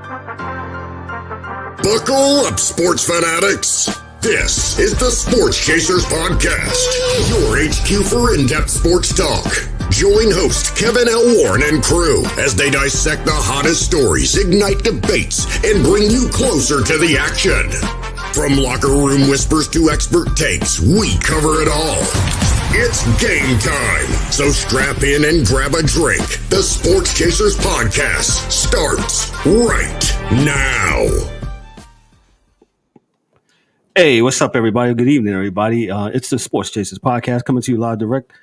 Buckle up, sports fanatics. This is the Sports Chasers Podcast, your HQ for in-depth sports talk. Join host Kevin L. Warren and crew as they dissect the hottest stories, ignite debates, and bring you closer to the action. From locker room whispers to expert takes, we cover it all. It's game time, so strap in and grab a drink. The Sports Chasers Podcast starts right now. Hey, what's up, everybody? Good evening, everybody. It's the Sports Chasers Podcast coming to you live direct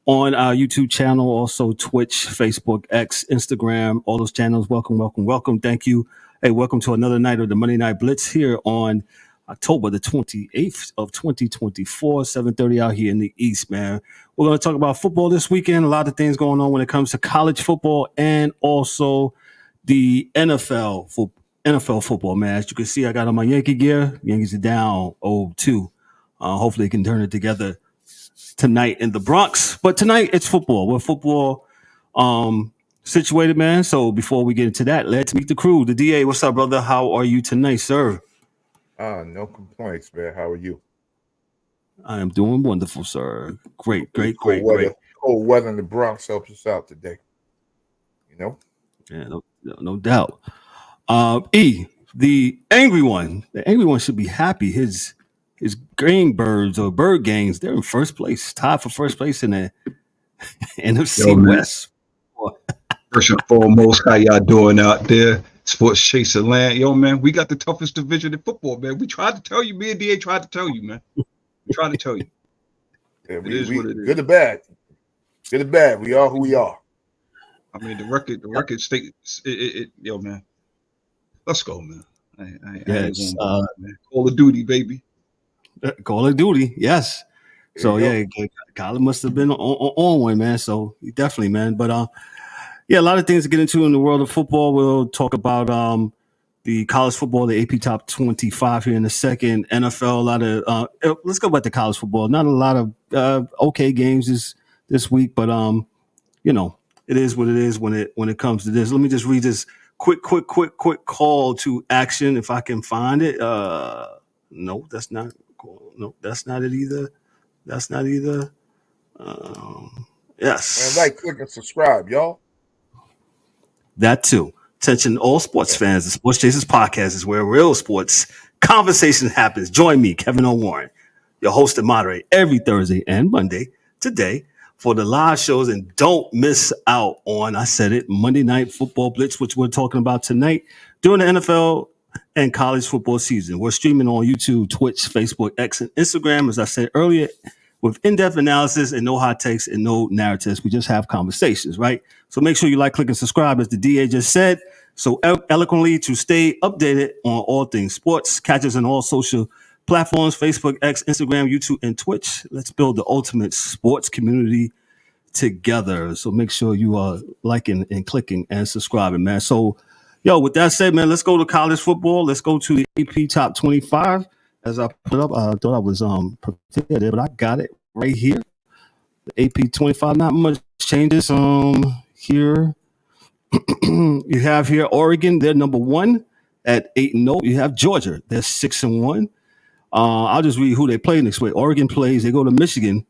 on our YouTube channel, also Twitch, Facebook, X, Instagram, all those channels. Welcome. Thank you. Hey, welcome to another night of the Monday Night Blitz here on October the 28th of 2024, 7:30 out here in the East, man. We're going to talk about football this weekend. A lot of things going on when it comes to college football and also the NFL football, man. As you can see, I got on my Yankee gear. Yankees are down 0-2. Hopefully they can turn it together tonight in the Bronx. But tonight it's football. We're football situated, man. So before we get into that, let's meet the crew. The DA, what's up, brother? How are you tonight, sir? No complaints, man. How are you? I am doing wonderful, sir. Great. Cold weather in the Bronx helps us out today. You know? Yeah, no doubt. The angry one should be happy. His green birds or bird gangs, they're in first place, tied for first place in the NFC West. First and foremost, how y'all doing out there? Sports Chaser land. Yo, man, we got the toughest division in football, man. We tried to tell you, me and DA tried to tell you, man. We tried to tell you. Yeah, what it is. Good or bad. Good or bad. We are who we are. I mean, the record states it yo, man. Let's go, man. Yes. Call of Duty, baby. Call of Duty, yes. So yeah, Colin must have been on one, man. So definitely, man. But yeah, a lot of things to get into in the world of football. We'll talk about the college football, the AP Top 25 here in a second. NFL, a lot of let's go back to college football. Not a lot of okay games this week, but you know, it is what it is when it comes to this. Let me just read this quick call to action if I can find it. No, that's not cool. No, that's not it either. That's not either. Yes. Man, like, click, and subscribe, y'all. That too. Attention, all sports fans. The Sports Chasers Podcast is where real sports conversation happens. Join me, Kevin O. Warren, your host and moderator every Thursday and Monday today for the live shows. And don't miss out on, I said it, Monday Night Football Blitz, which we're talking about tonight during the NFL and college football season. We're streaming on YouTube, Twitch, Facebook, X, and Instagram, as I said earlier, with in-depth analysis and no hot takes and no narratives. We just have conversations, right? So make sure you like, click, and subscribe, as the DA just said, so eloquently to stay updated on all things sports. Catch us on all social platforms, Facebook, X, Instagram, YouTube, and Twitch. Let's build the ultimate sports community together. So make sure you are liking and clicking and subscribing, man. So, yo, with that said, man, let's go to college football. Let's go to the AP Top 25. As I put up, I thought I was prepared there, but I got it right here. The AP 25, not much changes here. You have here Oregon, they're number 1 at 8-0. You have Georgia, they're 6-1. I'll just read who they play next week. Oregon plays, they go to Michigan.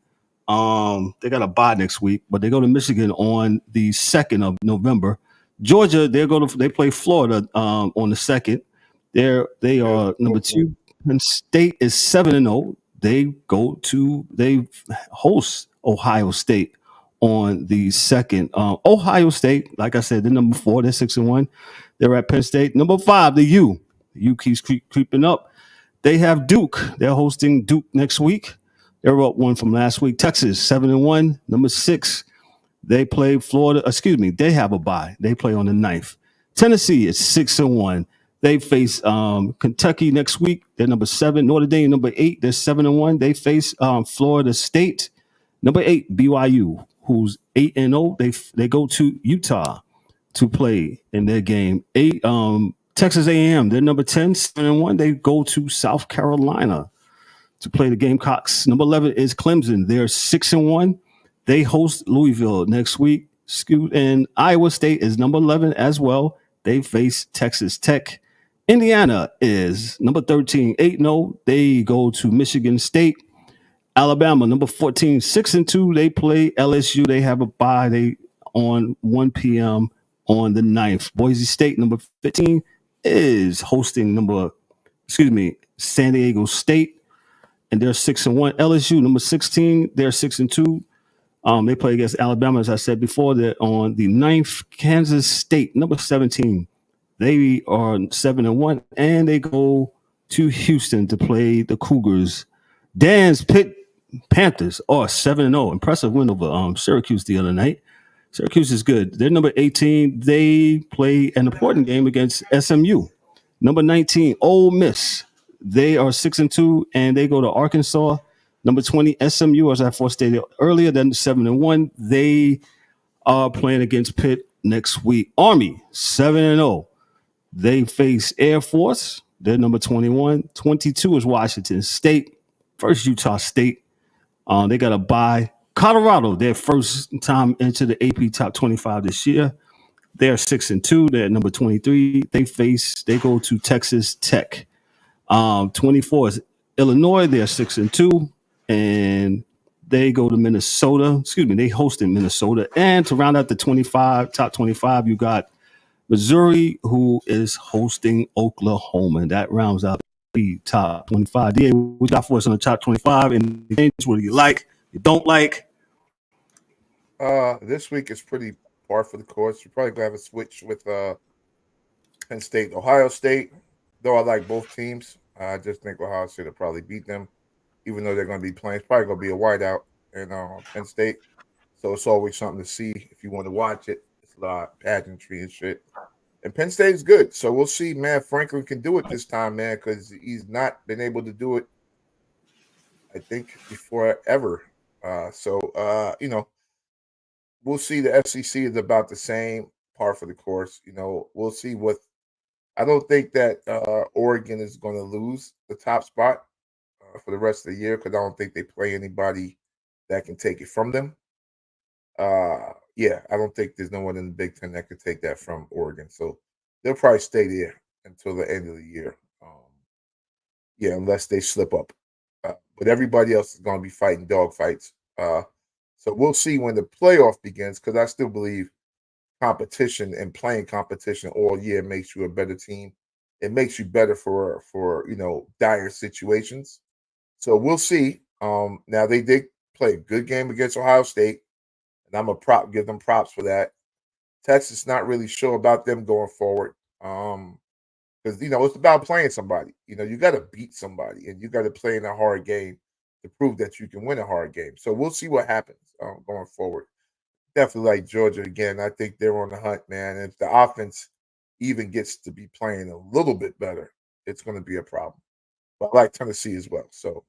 They got a bye next week, but they go to Michigan on the 2nd of November. Georgia, they play Florida on the 2nd. They are number 2. Penn State is 7-0. They host Ohio State on the 2nd. Ohio State, like I said, they're number 4. They're 6-1. They're at Penn State. Number 5, the U. The U keeps creeping up. They have Duke. They're hosting Duke next week. They're up 1 from last week. Texas, 7-1. Number 6, they play Florida. They have a bye. They play on the 9th. Tennessee is 6-1. They face Kentucky next week. They're number 7. Notre Dame, number 8. They're 7-1. They face Florida State, number 8. BYU, who's 8-0. They go to Utah to play in their game. Texas A&M, they're number 10, 7-1. They go to South Carolina to play the Gamecocks. Number 11 is Clemson. They're 6-1. They host Louisville next week. And Iowa State is number 11 as well. They face Texas Tech. Indiana is number 13, 8-0. They go to Michigan State. Alabama, number 14, 6-2. They play LSU. They have a bye. They on 1 p.m. on the 9th. Boise State, number 15, is hosting San Diego State, and they're 6-1. LSU, number 16, they're 6-2. They play against Alabama, as I said before. They're on the 9th. Kansas State, number 17, they are 7-1, and they go to Houston to play the Cougars. Dan's Pitt Panthers are 7-0. Impressive win over Syracuse the other night. Syracuse is good. They're number 18. They play an important game against SMU. Number 19, Ole Miss. They are 6-2, and they go to Arkansas. Number 20, SMU, as I stated earlier, then 7-1. They are playing against Pitt next week. Army, 7-0. They face Air Force. They're number 21. 22 is Washington State. First, Utah State. They got a bye. Colorado, their first time into the AP Top 25 this year. They're 6-2. They're at number 23. They go to Texas Tech. 24 is Illinois. They're 6-2. And they go to Minnesota. They host in Minnesota. And to round out the top 25, you got Missouri, who is hosting Oklahoma. And that rounds out the top 25. DA, what you got for us on the top 25? And what do you like? You don't like? This week is pretty par for the course. You're probably going to have a switch with Penn State, Ohio State. Though I like both teams, I just think Ohio State will probably beat them, even though they're going to be playing. It's probably going to be a whiteout in Penn State. So it's always something to see if you want to watch it. It's a lot of pageantry and shit. And Penn State is good. So we'll see, man. Franklin can do it this time, man, because he's not been able to do it, I think, before ever. We'll see. The SEC is about the same, par for the course. We'll see what – I don't think that Oregon is going to lose the top spot for the rest of the year because I don't think they play anybody that can take it from them. I don't think there's no one in the Big Ten that could take that from Oregon. So they'll probably stay there until the end of the year. Unless they slip up. But everybody else is going to be fighting dog fights. So we'll see when the playoff begins because I still believe competition and playing competition all year makes you a better team. It makes you better for dire situations. So we'll see. Now they did play a good game against Ohio State. And I'm going to give them props for that. Texas, not really sure about them going forward. Because, it's about playing somebody. You got to beat somebody. And you got to play in a hard game to prove that you can win a hard game. So we'll see what happens going forward. Definitely like Georgia again. I think they're on the hunt, man. And if the offense even gets to be playing a little bit better, it's going to be a problem. But I like Tennessee as well. So,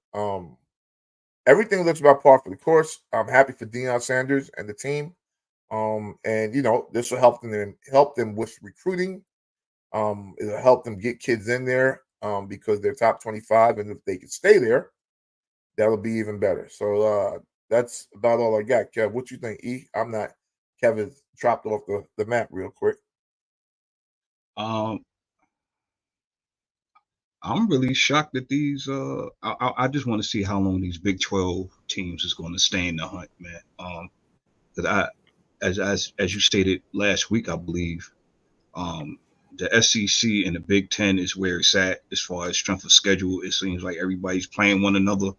everything looks about par for the course. I'm happy for Deion Sanders and the team. This will help them with recruiting. It'll help them get kids in there because they're top 25. And if they can stay there, that'll be even better. So that's about all I got. Kev, what you think, E? Kevin dropped off the map real quick. I'm really shocked that these. I just want to see how long these Big 12 teams is going to stay in the hunt, man. Because as you stated last week, I believe, the SEC and the Big 10 is where it's at as far as strength of schedule. It seems like everybody's playing one another,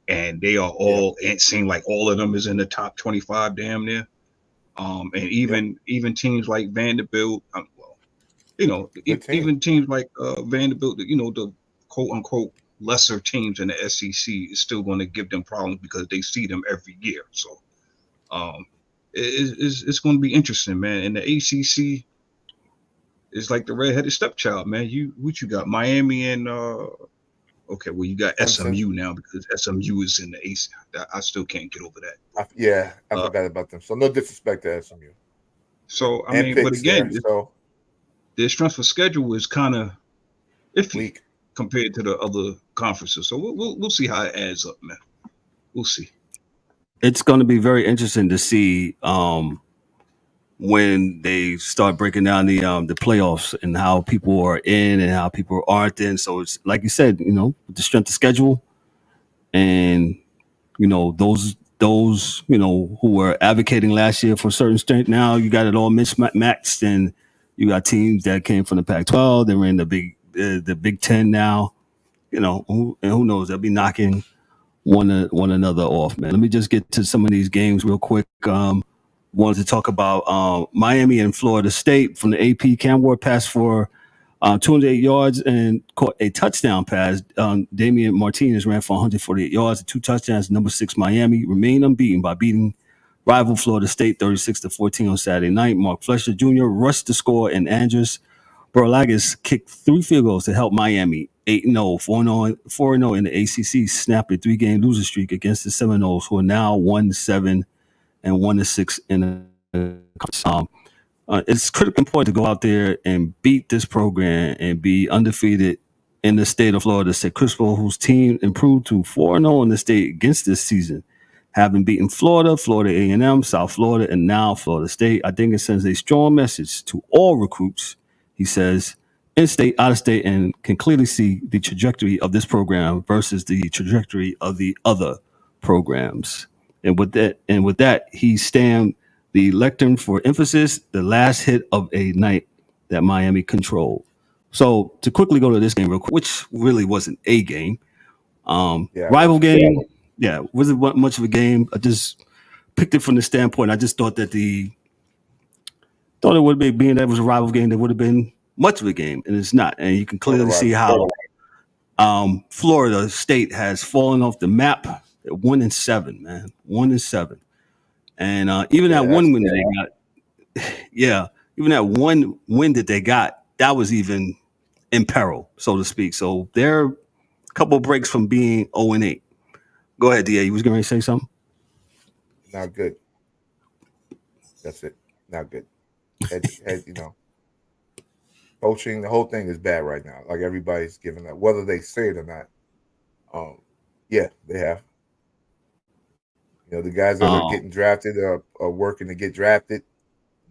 and they are all. It seems like all of them is in the top 25, damn near. And even teams like Vanderbilt. Even teams like Vanderbilt, the quote unquote lesser teams in the SEC is still going to give them problems because they see them every year. So it's going to be interesting, man. And the ACC is like the redheaded stepchild, man. What you got? Miami and you got SMU now because SMU is in the ACC. I still can't get over that. I forgot about them. So no disrespect to SMU. So but again, their strength of schedule is kind of iffy compared to the other conferences. So we'll see how it adds up, man. We'll see. It's going to be very interesting to see when they start breaking down the playoffs and how people are in and how people aren't in. So it's like you said, the strength of schedule and those who were advocating last year for certain strength. Now you got it all mismatched, and you got teams that came from the Pac-12. They're in the Big Ten now. Who knows? They'll be knocking one another off, man. Let me just get to some of these games real quick. Wanted to talk about Miami and Florida State from the AP. Cam Ward passed for 208 yards and caught a touchdown pass. Damian Martinez ran for 148 yards and 2 touchdowns. Number 6 Miami remained unbeaten by beating rival Florida State 36-14 on Saturday night. Mark Fletcher Jr. rushed the score, and Andres Borlagas kicked 3 field goals to help Miami 8-0, 4-0 in the ACC, snap a 3-game losing streak against the Seminoles, who are now 1-7 and 1-6 in the it's critically important to go out there and beat this program and be undefeated in the state of Florida. Said Crispo, whose team improved to 4-0 in the state against this season, having beaten Florida A&M, South Florida, and now Florida State. I think it sends a strong message to all recruits, he says, in-state, out-of-state, and can clearly see the trajectory of this program versus the trajectory of the other programs. And with that, he stamped the lectern for emphasis, the last hit of a night that Miami controlled. So to quickly go to this game real quick, which really wasn't a game, rival game. Yeah, wasn't much of a game. I just picked it from the standpoint. I just thought that it would be, being that it was a rival game, there would have been much of a game, and it's not. And you can clearly see how Florida State has fallen off the map. At 1-7, man, 1-7, and even that one win that they got, even that one win that they got, that was even in peril, so to speak. So they're a couple of breaks from being 0-8. Go ahead, Da. You was going to say something? Not good. That's it. Not good. Coaching, the whole thing is bad right now. Like everybody's giving up, whether they say it or not. They have. The guys that are getting drafted are working to get drafted,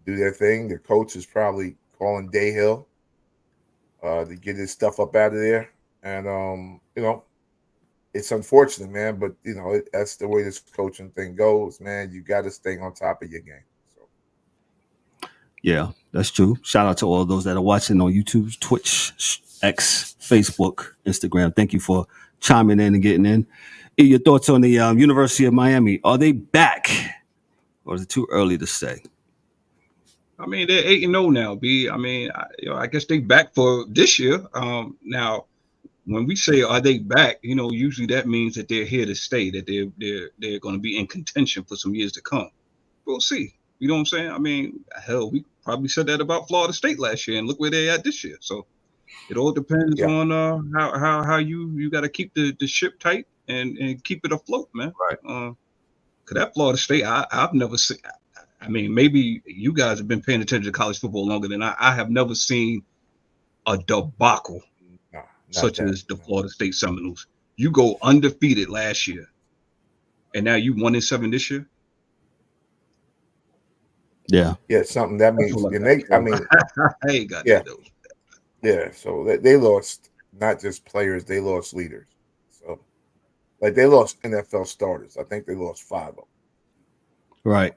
do their thing. Their coach is probably calling Dayhill to get his stuff up out of there. And, it's unfortunate, man, but, that's the way this coaching thing goes, man. You got to stay on top of your game. So. Yeah, that's true. Shout out to all those that are watching on YouTube, Twitch, X, Facebook, Instagram. Thank you for chiming in and getting in. Your thoughts on the University of Miami? Are they back, or is it too early to say? I mean, they're 8-0 now, B. I mean, I guess they back for this year. Now, when we say are they back, usually that means that they're here to stay, that they're going to be in contention for some years to come. We'll see. You know what I'm saying? I mean, hell, we probably said that about Florida State last year, and look where they're at this year. So it all depends on how you got to keep the ship tight and keep it afloat, man. Right. Cause that Florida State, I've never seen. I mean, maybe you guys have been paying attention to college football longer than I have never seen a debacle such as the Florida State Seminoles. You go undefeated last year, and now you 1-7 this year. Yeah, something that means. I ain't got those. Yeah, so they lost not just players, they lost leaders. So, like, they lost NFL starters. I think they lost 5 of them. Right.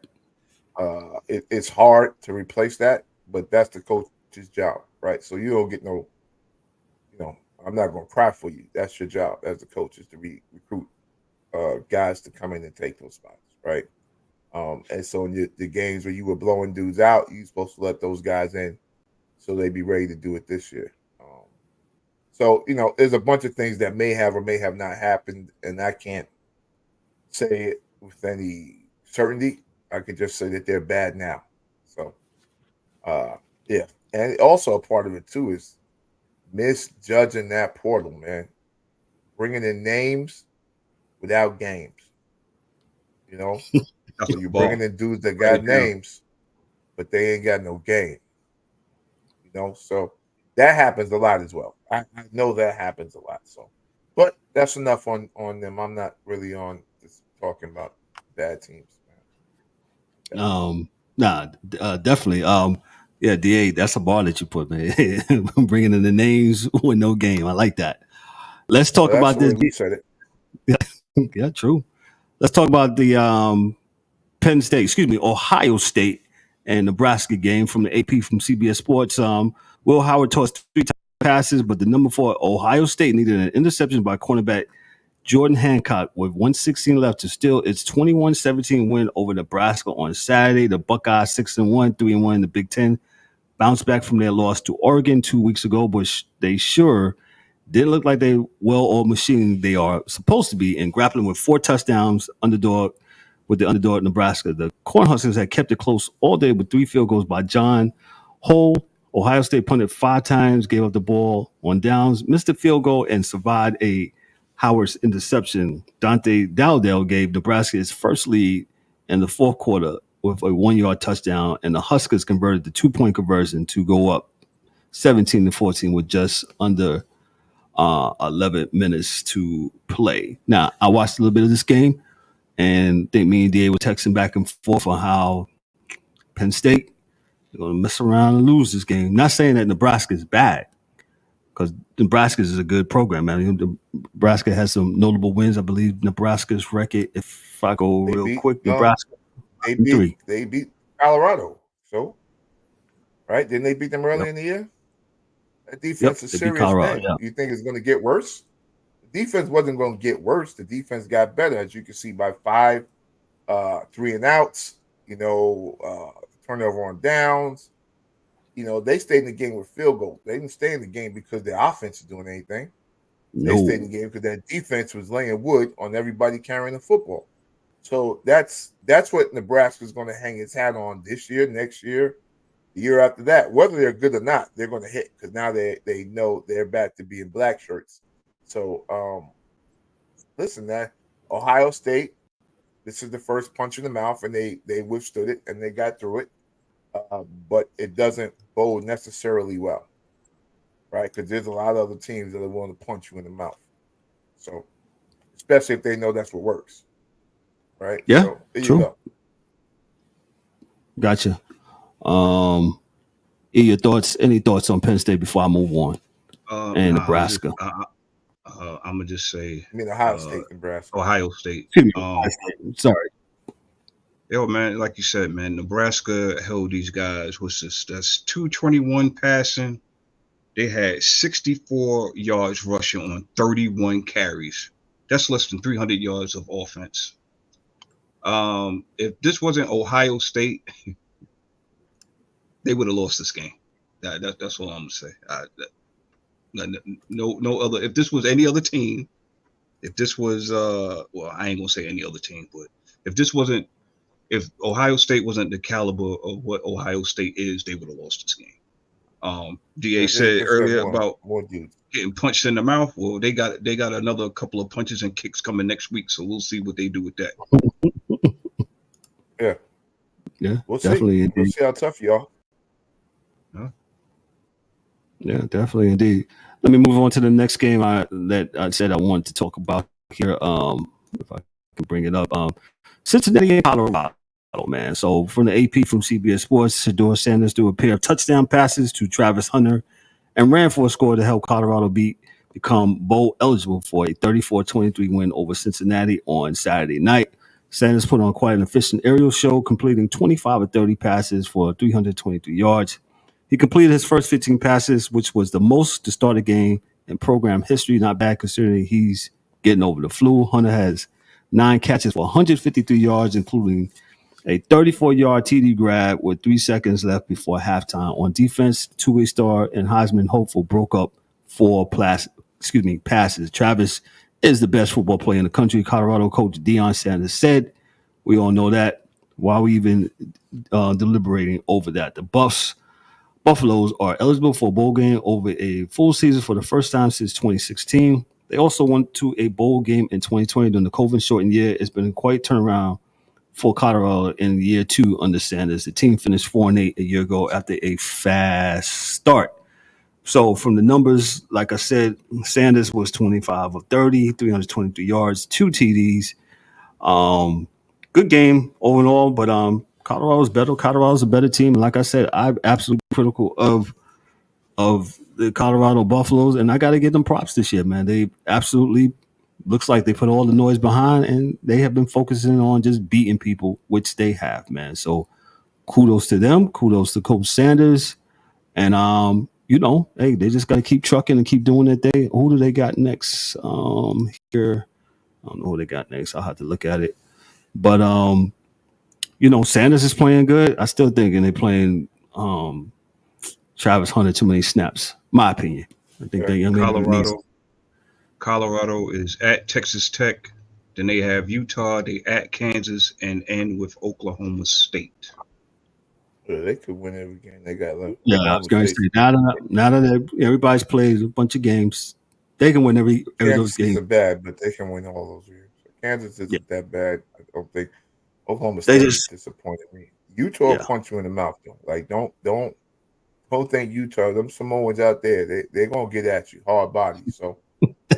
It's hard to replace that, but that's the coach's job, right? So you don't get no, I'm not going to cry for you. That's your job as the coach, is to recruit guys to come in and take those spots, right? And so in the games where you were blowing dudes out, you're supposed to let those guys in so they be ready to do it this year. So, there's a bunch of things that may have or may have not happened, and I can't say it with any certainty. I could just say that they're bad now. So, And also a part of it, too, is misjudging that portal, man. Bringing in names without games. So you're bringing in dudes that got names, but they ain't got no game. So that happens a lot as well. I know that happens a lot. So, but that's enough on them. I'm not really on just talking about bad teams, man. Definitely. Yeah, DA, that's a bar that you put, man. Bringing in the names with no game. I like that. Let's talk Well, that's about the this. way we said it. Yeah, true. Let's talk about the Ohio State and Nebraska game from the AP from CBS Sports. Will Howard tossed 3 passes, but the number 4 Ohio State needed an interception by cornerback Jordan Hancock with 1:16 left to steal its 21-17 win over Nebraska on Saturday. The Buckeyes 6-1, 3-1 in the Big Ten, bounced back from their loss to Oregon 2 weeks ago, but they sure didn't look like they well-oiled machine they are supposed to be in grappling with 4 touchdowns with the underdog Nebraska. The Cornhuskers had kept it close all day with 3 field goals by John Hull. Ohio State punted 5 times, gave up the ball on downs, missed a field goal, and survived a Howard's interception. Dante Dowdell gave Nebraska its first lead in the fourth quarter with a 1-yard touchdown, and the Huskers converted the 2-point conversion to go up 17-14 with just under 11 minutes to play. Now, I watched a little bit of this game, and I think me and DA were texting back and forth on how Penn State are going to mess around and lose this game. Not saying that Nebraska is bad, because Nebraska is a good program, man. Nebraska has some notable wins. I believe Nebraska's record, if I go They real beat, quick, Nebraska They 3. beat Colorado. So, right? Didn't they beat them early in the year? That defense is They beat serious Colorado, thing. yeah. You think it's going to get worse? The defense wasn't going to get worse. The defense got better, as you can see by 5 3 and outs. Turnover on downs. They stayed in the game with field goals. They didn't stay in the game because their offense is doing anything. They stayed in the game because their defense was laying wood on everybody carrying the football. So that's what Nebraska is going to hang its hat on this year, next year, the year after that. Whether they're good or not, they're going to hit, because now they know they're back to being black shirts. So listen, that Ohio State, this is the first punch in the mouth, and they withstood it and they got through it. But it doesn't bode necessarily well, right? Because there's a lot of other teams that are willing to punch you in the mouth. So, especially if they know that's what works, right? Yeah, so, there true. You go. Gotcha. Your thoughts? Any thoughts on Penn State before I move on? And Nebraska. I'm gonna just say. I mean, Ohio State, Nebraska. Ohio State. Sorry. Yo, man, like you said, man, Nebraska held these guys. That's 221 passing. They had 64 yards rushing on 31 carries. That's less than 300 yards of offense. If this wasn't Ohio State, they would have lost this game. That's all I'm gonna say. No other. If this was any other team, if this was I ain't gonna say any other team, but if Ohio State wasn't the caliber of what Ohio State is, they would have lost this game. DA said earlier about getting punched in the mouth. Well, they got another couple of punches and kicks coming next week, so we'll see what they do with that. Yeah, we'll definitely. See. We'll see how tough you are. Yeah, definitely, indeed. Let me move on to the next game that I said I wanted to talk about here. If I can bring it up, Cincinnati and Colorado, man. So from the AP from CBS Sports, Deion Sanders threw a pair of touchdown passes to Travis Hunter and ran for a score to help Colorado become bowl eligible for a 34-23 win over Cincinnati on Saturday night. Sanders put on quite an efficient aerial show, completing 25 of 30 passes for 323 yards. He completed his first 15 passes, which was the most to start a game in program history. Not bad considering he's getting over the flu. Hunter has 9 catches for 153 yards, including a 34-yard TD grab with 3 seconds left before halftime. On defense, two-way star and Heisman hopeful broke up 4 passes. Travis is the best football player in the country, Colorado coach Deion Sanders said. We all know that. Why are we even deliberating over that? The Buffaloes are eligible for a bowl game over a full season for the first time since 2016. They also went to a bowl game in 2020 during the COVID-shortened year. It's been quite a turnaround for Colorado in year 2 under Sanders. The team finished 4-8 a year ago after a fast start. So from the numbers, like I said, Sanders was 25 of 30, 323 yards, 2 TDs. Good game overall, but Colorado's better. Colorado's a better team. And like I said, I'm absolutely critical of the Colorado Buffaloes, and I got to give them props this year, man. They absolutely looks like they put all the noise behind, and they have been focusing on just beating people, which they have, man. So kudos to them. Kudos to Coach Sanders, and hey, they just got to keep trucking and keep doing it. Who do they got next? Here, I don't know who they got next. I'll have to look at it, but Sanders is playing good. I still think, and they're playing Travis Hunter too many snaps. My opinion. I think that young man needs. Colorado is at Texas Tech. Then they have Utah. They at Kansas and end with Oklahoma State. Yeah, they could win every game they got left. Yeah, I was going to say now that everybody's played a bunch of games, they can win every those games. Kansas bad, but they can win all those games. Kansas isn't that bad. I don't think Oklahoma They State just disappointed me. Utah punch you in the mouth though. Like don't think Utah. Them Samoans out there, they're gonna get at you hard body. So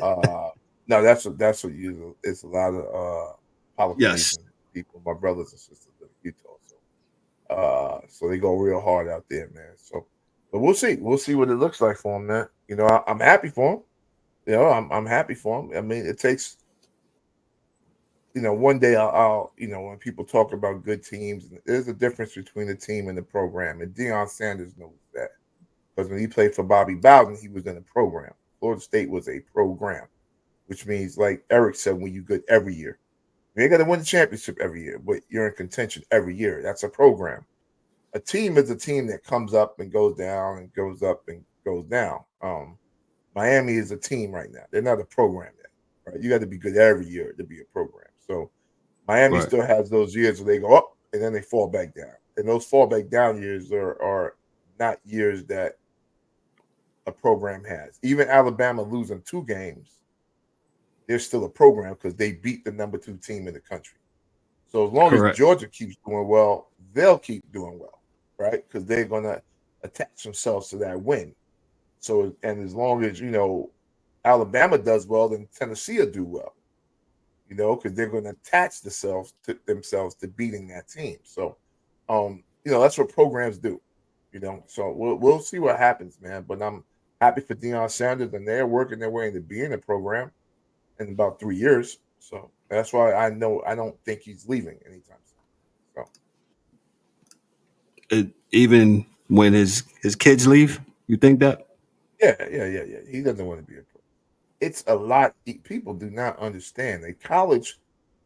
no, that's what you. It's a lot of Polynesian people, my brothers and sisters in Utah. So they go real hard out there, man. So, but we'll see. We'll see what it looks like for them, man. You know, I'm happy for them. I'm happy for them. I mean, it takes. One day I'll when people talk about good teams, there's a difference between the team and the program, and Deion Sanders knows that because when he played for Bobby Bowden, he was in a program. Florida State was a program, which means, like Eric said, when you good every year, you ain't got to win the championship every year, but you're in contention every year. That's a program. A team is a team that comes up and goes down and goes up and goes down. Miami is a team right now. They're not a program yet, right? You got to be good every year to be a program. So Miami still has those years where they go up and then they fall back down. And those fall back down years are not years that a program has. Even Alabama losing 2 games, they're still a program because they beat the number 2 team in the country. So as long as Georgia keeps doing well, they'll keep doing well, right? Because they're going to attach themselves to that win. So, and as long as, Alabama does well, then Tennessee will do well, because they're going to attach themselves to beating that team. So, that's what programs do, So we'll see what happens, man. But I'm happy for Deion Sanders, and they're working their way into being a program in about 3 years. So that's why I don't think he's leaving anytime soon. So even when his kids leave, you think that? Yeah. He doesn't want to be a pro. It's a lot. People do not understand. A college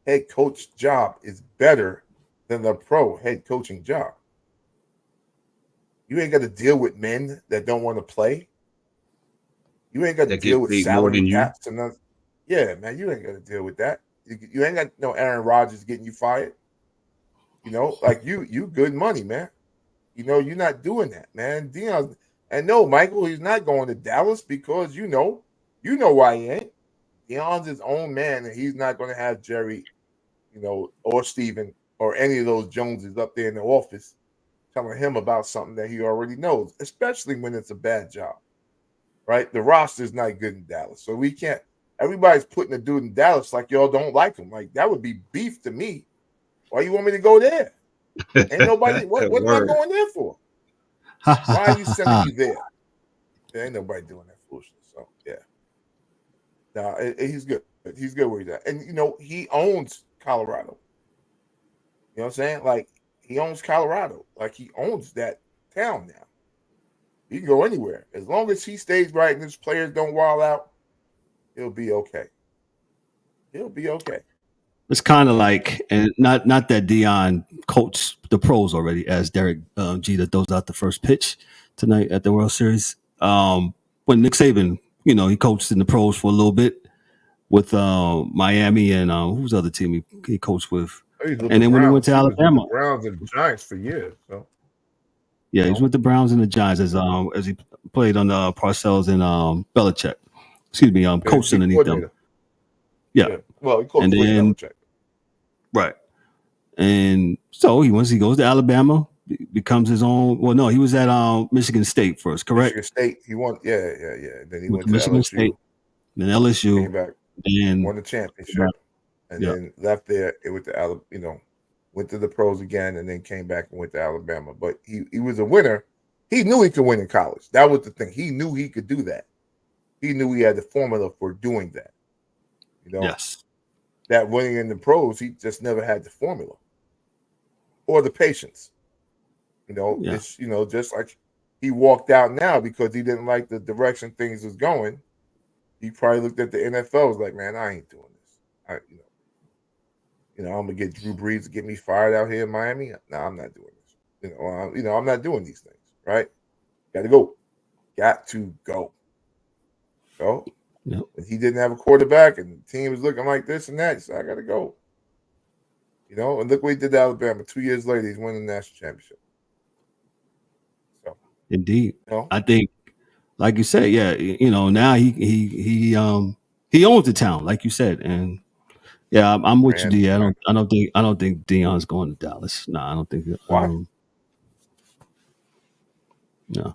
head coach job is better than the pro head coaching job. You ain't got to deal with men that don't want to play. You ain't got to deal with salary caps and nothing. Yeah, man, you ain't got to deal with that. You ain't got no Aaron Rodgers getting you fired. Like you good money, man. You're not doing that, man. Deion, and no, Michael, he's not going to Dallas because you know why he ain't. Deion's his own man, and he's not going to have Jerry, or Steven or any of those Joneses up there in the office telling him about something that he already knows, especially when it's a bad job, right? The roster's not good in Dallas, so we can't. Everybody's putting a dude in Dallas like y'all don't like him. Like that would be beef to me. Why you want me to go there? Ain't nobody. What am I going there for? Why are you sending me there? There ain't nobody doing that foolishness. So yeah, no, he's good. He's good where he's at, and he owns Colorado. You know what I'm saying? Like he owns Colorado. Like he owns that town now. He can go anywhere as long as he stays right and his players don't wild out. He'll be okay. He'll be okay. It's kind of like, and not that Deion coached the pros already, as Derek Jeter throws out the first pitch tonight at the World Series. When Nick Saban, he coached in the pros for a little bit with Miami and who's the other team he coached with? And then when he went to Alabama, the Browns and the Giants for years. So yeah, he's with the Browns and the Giants as he played on Parcells and Belichick. Excuse me, coached underneath them. Yeah. Well, he coached and then Belichick. Right. And so he goes to Alabama, becomes his own. Well, no, he was at Michigan State first, correct? Michigan State. He won. Yeah. Then he went to Michigan LSU, State, then LSU, came back, then won the championship, and then left there with the Alabama. went to the pros again, and then came back and went to Alabama. But he was a winner. He knew he could win in college. That was the thing. He knew he could do that. He knew he had the formula for doing that. Yes. That winning in the pros, he just never had the formula or the patience. Just like he walked out now because he didn't like the direction things was going. He probably looked at the NFL was like, man, I ain't doing this. I'm gonna get Drew Brees to get me fired out here in Miami. No, I'm not doing this. I'm not doing these things. Right? Got to go. So yep. he didn't have a quarterback, and the team was looking like this and that. So I got to go. And look what he did to Alabama. 2 years later, he's winning the national championship. So indeed, I think, like you said, yeah, now he owns the town, like you said, and yeah, I'm with you, D. I don't think Deion's going to Dallas. No, I don't think. Why? No.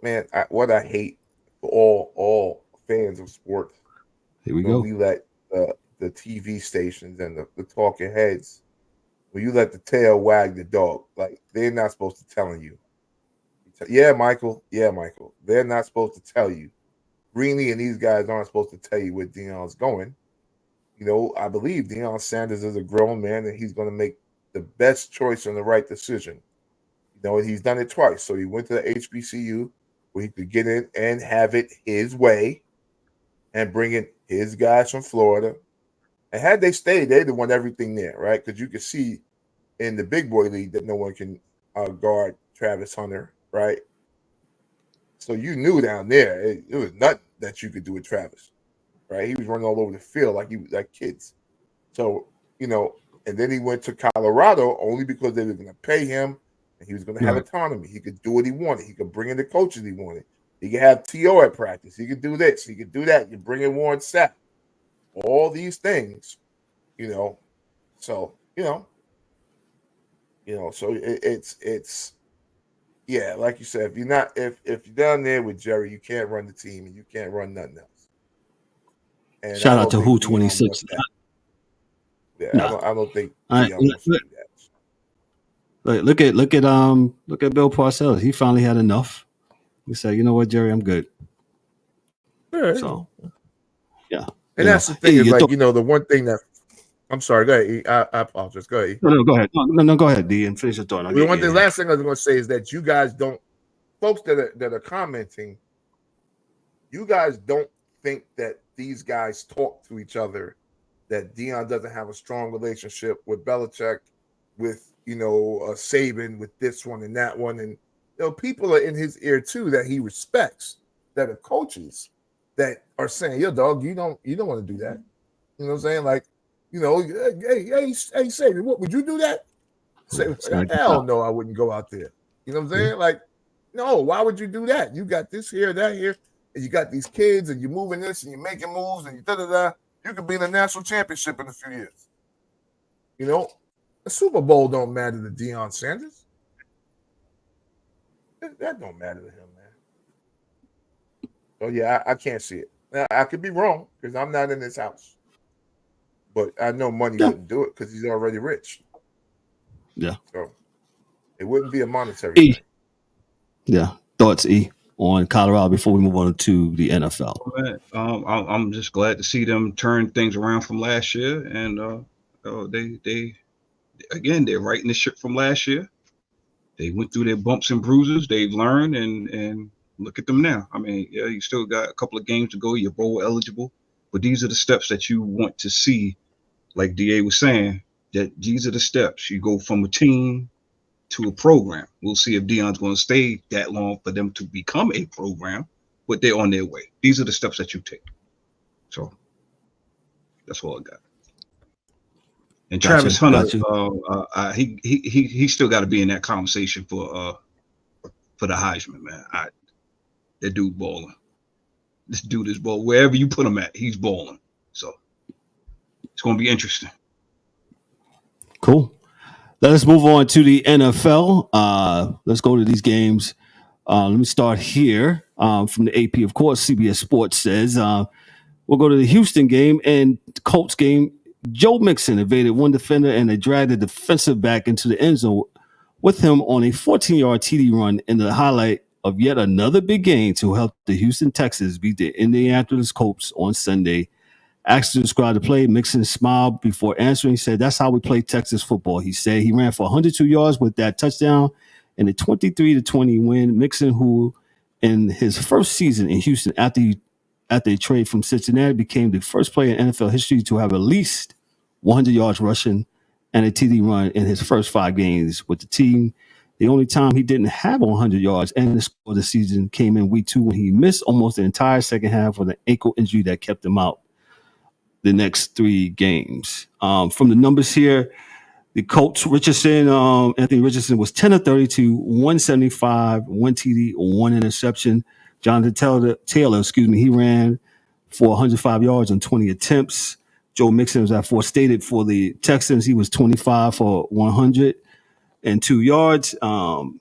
Man, what I hate for all fans of sports. Here we go. We let the TV stations and the talking heads, when you let the tail wag the dog, like they're not supposed to telling you. Yeah, Michael. They're not supposed to tell you. Greenlee and these guys aren't supposed to tell you where Deion's going. I believe Deion Sanders is a grown man and he's going to make the best choice and the right decision. He's done it twice. So he went to the HBCU where he could get in and have it his way and bring in his guys from Florida. And had they stayed, they'd have won everything there, right? Because you could see in the big boy league that no one can guard Travis Hunter, right? So you knew down there it was nothing that you could do with Travis, right? He was running all over the field like kids. So, and then he went to Colorado only because they were going to pay him and he was going to have autonomy. He could do what he wanted. He could bring in the coaches he wanted. He could have T.O. at practice. He could do this. He could do that. You bring in Warren Sapp. All these things, so, so it's yeah, like you said, if you're down there with Jerry, you can't run the team and you can't run nothing else. And shout out to Who 26. Yeah, no. I don't think Deion wants to do that. Look at Bill Parcells. He finally had enough. He said, "You know what, Jerry, I'm good." Right. So, yeah. And that's the thing is the one thing that I'm sorry, go ahead. I apologize. Go ahead. No, go ahead. No, go ahead, D, and finish your thought. Last thing I was going to say is that you guys don't, folks that are commenting, you guys don't think that these guys talk to each other, that Deion doesn't have a strong relationship with Belichick, with Saban, with this one and that one, and people are in his ear too that he respects, that are coaches that are saying, "Yo, dog, you don't want to do that." You know what I'm saying? Like, hey, Saban, what would you do that? Say, hell no, I wouldn't go out there. You know what I'm saying? Like, no, why would you do that? You got this here, that here, and you got these kids, and you're moving this, and you're making moves, and you could be in the national championship in a few years. The Super Bowl don't matter to Deion Sanders. That don't matter to him, man. So yeah, I can't see it. Now, I could be wrong because I'm not in this house, but I know money wouldn't do it because he's already rich. Yeah. So it wouldn't be a monetary thing. Yeah. Thoughts, E, on Colorado before we move on to the NFL? I'm just glad to see them turn things around from last year, and they're writing the ship from last year. They went through their bumps and bruises. They've learned, and look at them now. I mean, yeah, you still got a couple of games to go. You're bowl eligible, but these are the steps that you want to see. Like DA was saying, that these are the steps. You go from a team to a program. We'll see if Deion's going to stay that long for them to become a program, but they're on their way. These are the steps that you take. So that's all I got. And Travis Hunter, he still got to be in that conversation for the Heisman, man. That dude balling. This dude is balling. Wherever you put him at, he's balling. So it's going to be interesting. Cool. Let us move on to the NFL. Let's go to these games. Let me start here from the AP. Of course, CBS Sports says we'll go to the Houston game and the Colts game. Joe Mixon evaded one defender and they dragged the defensive back into the end zone with him on a 14-yard TD run in the highlight of yet another big game to help the Houston Texans beat the Indianapolis Colts on Sunday. Asked to describe the play, Mixon smiled before answering. He said, "That's how we play Texas football." He said he ran for 102 yards with that touchdown in a 23-20 win. Mixon, who in his first season in Houston after a trade from Cincinnati, became the first player in NFL history to have at least 100 yards rushing and a TD run in his first 5 games with the team. The only time he didn't have 100 yards and the score of the season came in week 2 when he missed almost the entire second half with an ankle injury that kept him out the next 3 games. From the numbers here, the Colts, Anthony Richardson was 10 of 32, 175, 1 TD, 1 interception. Jonathan Taylor, he ran for 105 yards on 20 attempts. Joe Mixon was at 4 stated for the Texans. He was 25 for 102 yards. And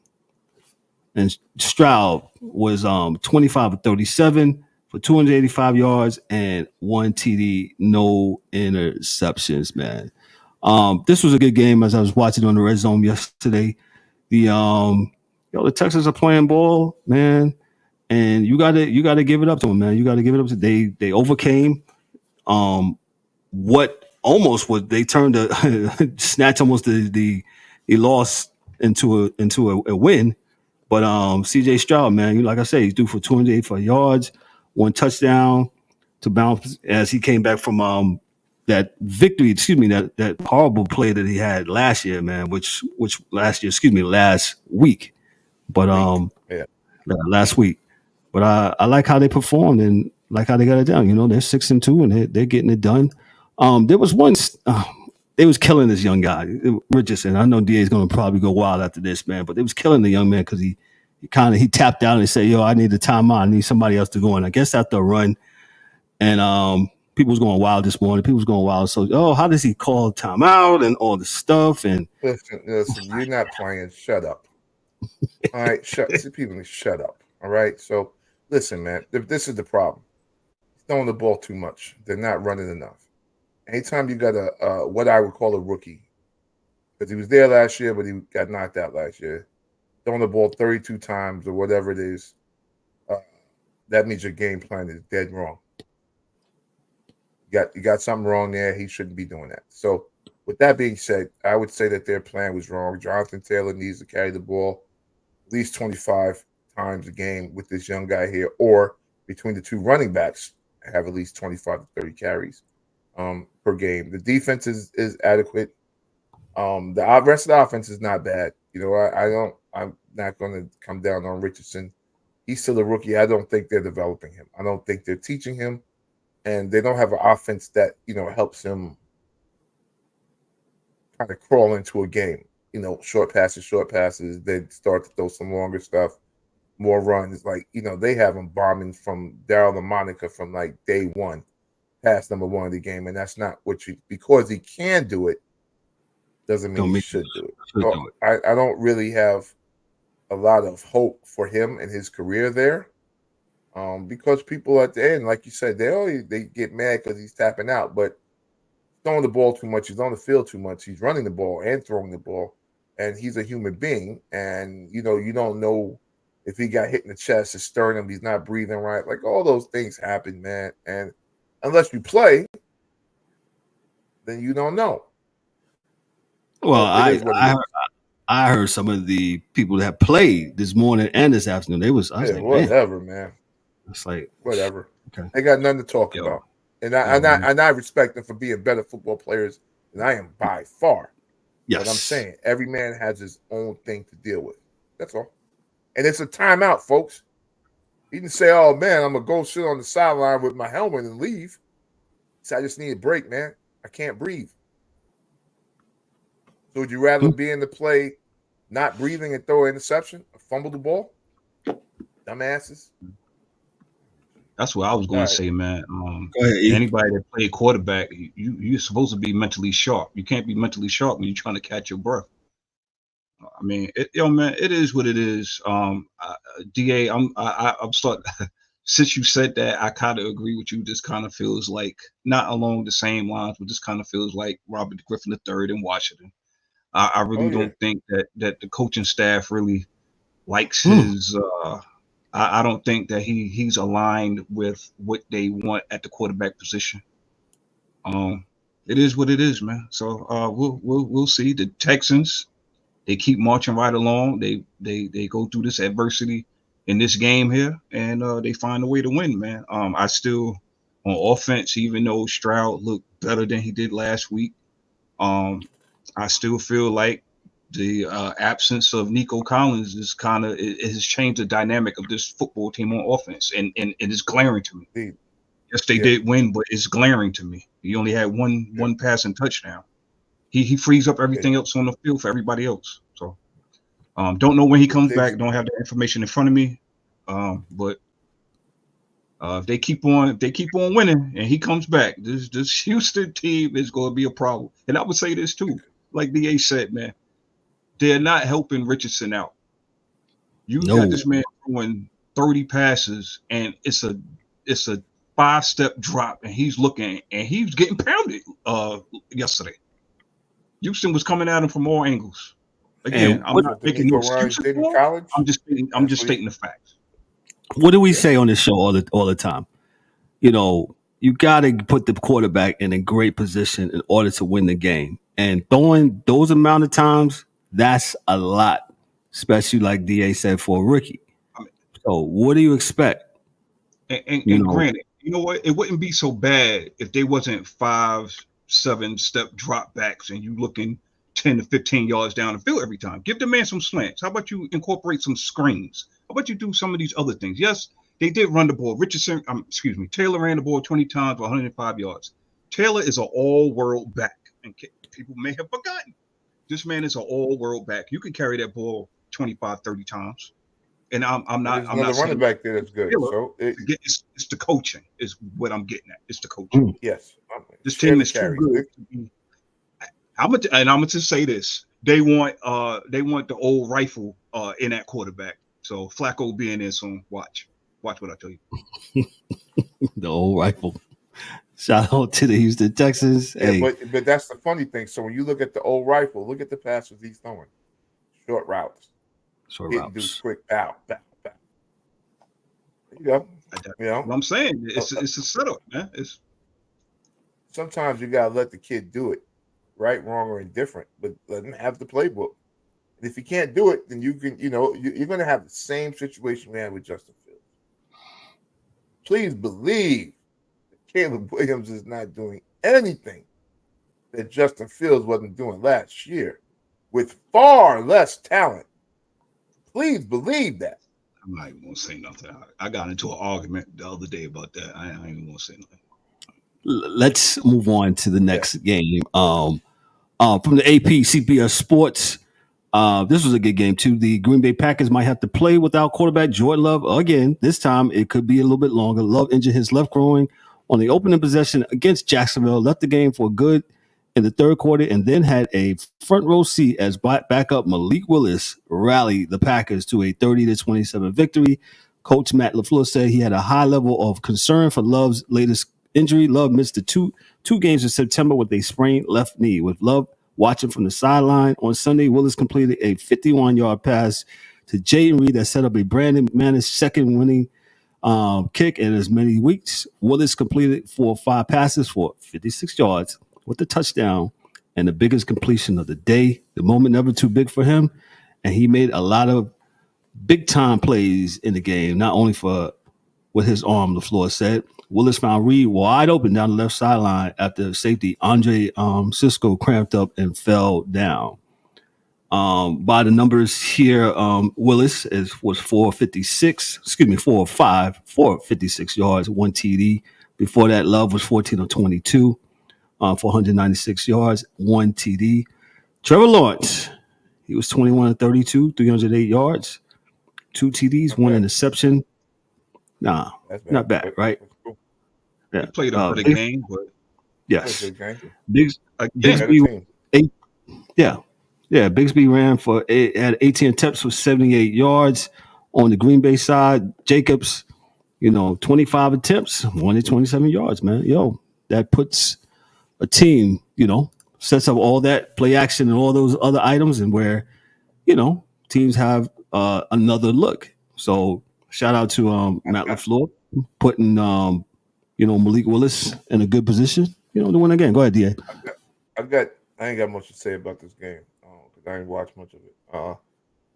Stroud was 25 of 37 for 285 yards and 1 TD, no interceptions, man. This was a good game as I was watching on the Red Zone yesterday. The Texans are playing ball, man, and you gotta give it up to them, man. You gotta give it up to they overcame what almost was they turned snatch almost the loss into a win. But CJ Stroud, man, like I say, he's due for 285 yards, 1 touchdown to bounce as he came back from that victory, that horrible play that he had last year, man, which last week. But last week. But I like how they performed and like how they got it down. They're 6-2 and they're getting it done. There was one they was killing this young guy, Richardson. I know DA is going to probably go wild after this, man, but they was killing the young man because he tapped out and said, "Yo, I need a timeout. I need somebody else to go in." I guess after a run, and people was going wild this morning. People was going wild. So, how does he call timeout and all this stuff? And listen, you're not playing. Shut up. All right, shut up. All right. So, listen, man. This is the problem. He's throwing the ball too much. They're not running enough. Anytime you got what I would call a rookie, because he was there last year, but he got knocked out last year, throwing the ball 32 times or whatever it is, that means your game plan is dead wrong. You got something wrong there. He shouldn't be doing that. So, with that being said, I would say that their plan was wrong. Jonathan Taylor needs to carry the ball at least 25 times a game with this young guy here, or between the 2 running backs, have at least 25 to 30 carries per game. The defense is adequate. The rest of the offense is not bad. I'm not going to come down on Richardson. He's still a rookie. I don't think they're developing him. I don't think they're teaching him, and they don't have an offense that helps him kind of crawl into a game. Short passes. They start to throw some longer stuff, more runs. They have him bombing from Daryl and Monica from like day one. Pass number 1 of the game, and that's not what because he can do it doesn't mean he should do it. So I don't really have a lot of hope for him and his career there, because people at the end, like you said, they get mad because he's tapping out, but throwing the ball too much, he's on the field too much, he's running the ball and throwing the ball, and he's a human being, and you don't know if he got hit in the chest, his sternum, he's not breathing right, like all those things happen, man, and unless you play, then you don't know. Well, I heard some of the people that played this morning and this afternoon. I was like, whatever, man. It's like whatever. Okay. They got nothing to talk about, and I respect them for being better football players than I am by far. Yes. But I'm saying every man has his own thing to deal with. That's all. And it's a timeout, folks. You can say, "Oh man, I'm gonna go sit on the sideline with my helmet and leave." So I just need a break, man. I can't breathe. So would you rather be in the play, not breathing and throw an interception, or fumble the ball? Dumbasses. That's what I was going to say, man. Anybody that play quarterback, you're supposed to be mentally sharp. You can't be mentally sharp when you're trying to catch your breath. I mean, man, it is what it is. DA, I'm starting since you said that, I kind of agree with you. This kind of feels like not along the same lines, but this kind of feels like Robert Griffin III in Washington. I really don't think that the coaching staff really likes his. I don't think that he's aligned with what they want at the quarterback position. It is what it is, man. So we'll see. The Texans, they keep marching right along. They go through this adversity in this game here, and they find a way to win, man. I still on offense, even though Stroud looked better than he did last week, I still feel like the absence of Nico Collins is it has changed the dynamic of this football team on offense, and it is glaring to me. Yes, they did win, but it's glaring to me. He only had one passing touchdown. He frees up everything else on the field for everybody else. So don't know when he comes back. Don't have the information in front of me. But if they keep on winning and he comes back, this Houston team is going to be a problem. And I would say this too, like DA said, man, they're not helping Richardson out. You got this man throwing 30 passes, and it's a 5-step drop, and he's looking, and he's getting pounded yesterday. Houston was coming at him from all angles. Again, I'm not making no excuses. I'm just stating the facts. What do we say on this show all the time? You know, you got to put the quarterback in a great position in order to win the game. And throwing those amount of times, that's a lot, especially like DA said for a rookie. So what do you expect? And granted, you know what? It wouldn't be so bad if they wasn't 5-7 step drop backs and you looking 10 to 15 yards down the field every time. Give the man some slants. How about you incorporate some screens? How about you do some of these other things? Yes, they did run the ball. Taylor ran the ball 20 times for 105 yards. Taylor is an all-world back, and people may have forgotten. This man is an all-world back. You can carry that ball 25, 30 times. And I'm not running back there that's good. Taylor, So it's the coaching is what I'm getting at. It's the coaching. Yes. This team is too good to be. I'm gonna just say this. They want the old rifle in that quarterback. So Flacco being there soon. Watch what I tell you. The old rifle. Shout out to the Houston Texans. Yeah, hey. But that's the funny thing. So when you look at the old rifle, look at the passes he's throwing. Short routes. Do quick bow. There you go. You know what I'm saying? It's a setup, man. Sometimes you gotta let the kid do it, right, wrong, or indifferent, but let him have the playbook. And if he can't do it, then you can, you're gonna have the same situation we had with Justin Fields. Please believe that Caleb Williams is not doing anything that Justin Fields wasn't doing last year with far less talent. Please believe that. I'm not even gonna say nothing. I got into an argument the other day about that. I ain't even gonna say nothing. Let's move on to the next game. From the AP CBS Sports, this was a good game too. The Green Bay Packers might have to play without quarterback Jordan Love again. This time it could be a little bit longer. Love injured his left groin on the opening possession against Jacksonville, left the game for good in the third quarter, and then had a front row seat as backup Malik Willis rallied the Packers to a 30-27 victory. Coach Matt LaFleur said he had a high level of concern for Love's latest injury. Love missed the two games in September with a sprained left knee. With Love watching from the sideline on Sunday, Willis completed a 51-yard pass to Jaden Reed that set up a Brandon Mannish second winning kick in as many weeks. Willis completed 5 passes for 56 yards with a touchdown and the biggest completion of the day. The moment never too big for him, and he made a lot of big-time plays in the game, not only with his arm, LaFleur said. Willis found Reed wide open down the left sideline after safety Andre Cisco cramped up and fell down. By the numbers here, Willis was 4-5, 456 yards, 1 TD. Before that, Love was 14 of 22. 496 yards, 1 TD. Trevor Lawrence, he was 21 of 32, 308 yards, 2 TDs, 1 interception. Nah, not bad, right? Cool. Yeah. He played a pretty game, but yes. Bigsby, Bigsby ran had 18 attempts for 78 yards on the Green Bay side. Jacobs 25 attempts, 127 yards, man. Yo, that puts a team, sets up all that play action and all those other items, and where, teams have another look. So shout out to Matt LaFleur putting, Malik Willis in a good position, to win again. Go ahead, DA. I ain't got much to say about this game because I ain't watched much of it.